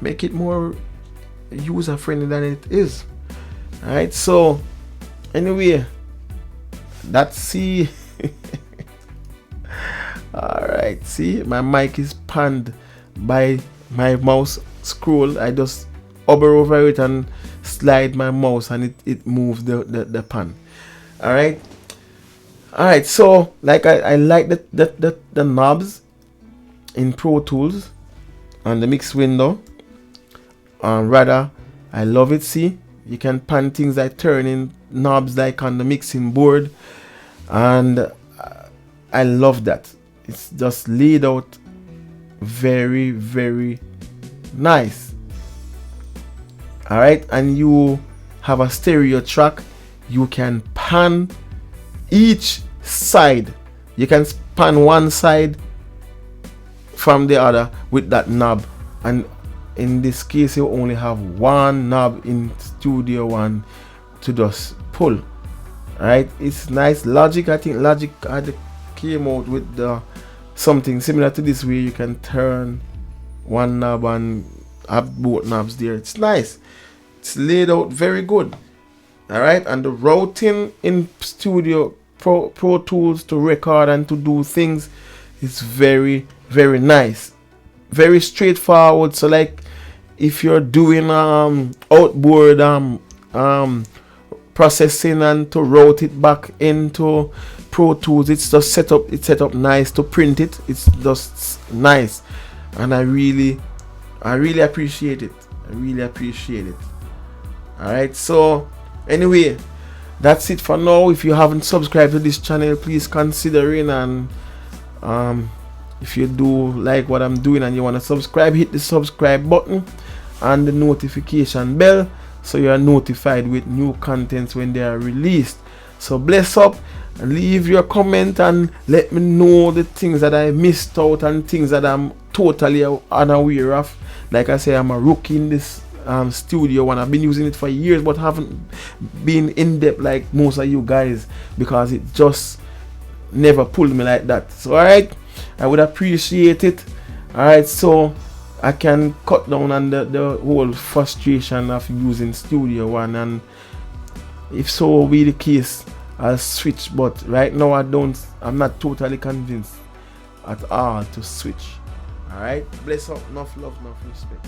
make it more user friendly than it is. All right, so anyway, that's see. All right, see, my mic is panned by my mouse scroll. I just hover over it and slide my mouse and it moves the pan. All right, so like I like the knobs in Pro Tools on the mix window. Rather, I love it. See, you can pan things like turning knobs like on the mixing board, and I love that. It's just laid out very, very nice. All right, and you have a stereo track. You can pan each side. You can pan one side from the other with that knob, and in this case you only have one knob in Studio One to just pull. All right, it's nice. Logic, I think Logic came out with something similar to this, where you can turn one knob and have both knobs there. It's nice. It's laid out very good. All right, and the routing in Studio Pro Tools to record and to do things is very, very nice, very straightforward. So like if you're doing outboard processing and to route it back into Pro Tools, it's just set up nice to print it. It's just nice, and I really appreciate it. All right, so anyway, that's it for now. If you haven't subscribed to this channel, please consider it, and if you do like what I'm doing and you want to subscribe, hit the subscribe button and the notification bell so you are notified with new contents when they are released. So bless up, and leave your comment and let me know the things that I missed out and things that I'm totally unaware of. Like I say, I'm a rookie in this Studio One. I've been using it for years, but haven't been in depth like most of you guys, because it just never pulled me like that. So alright, I would appreciate it. Alright, so I can cut down on the whole frustration of using Studio One, and if so be the case, I'll switch. But right now I'm not totally convinced at all to switch. Alright, bless up, enough love, enough respect.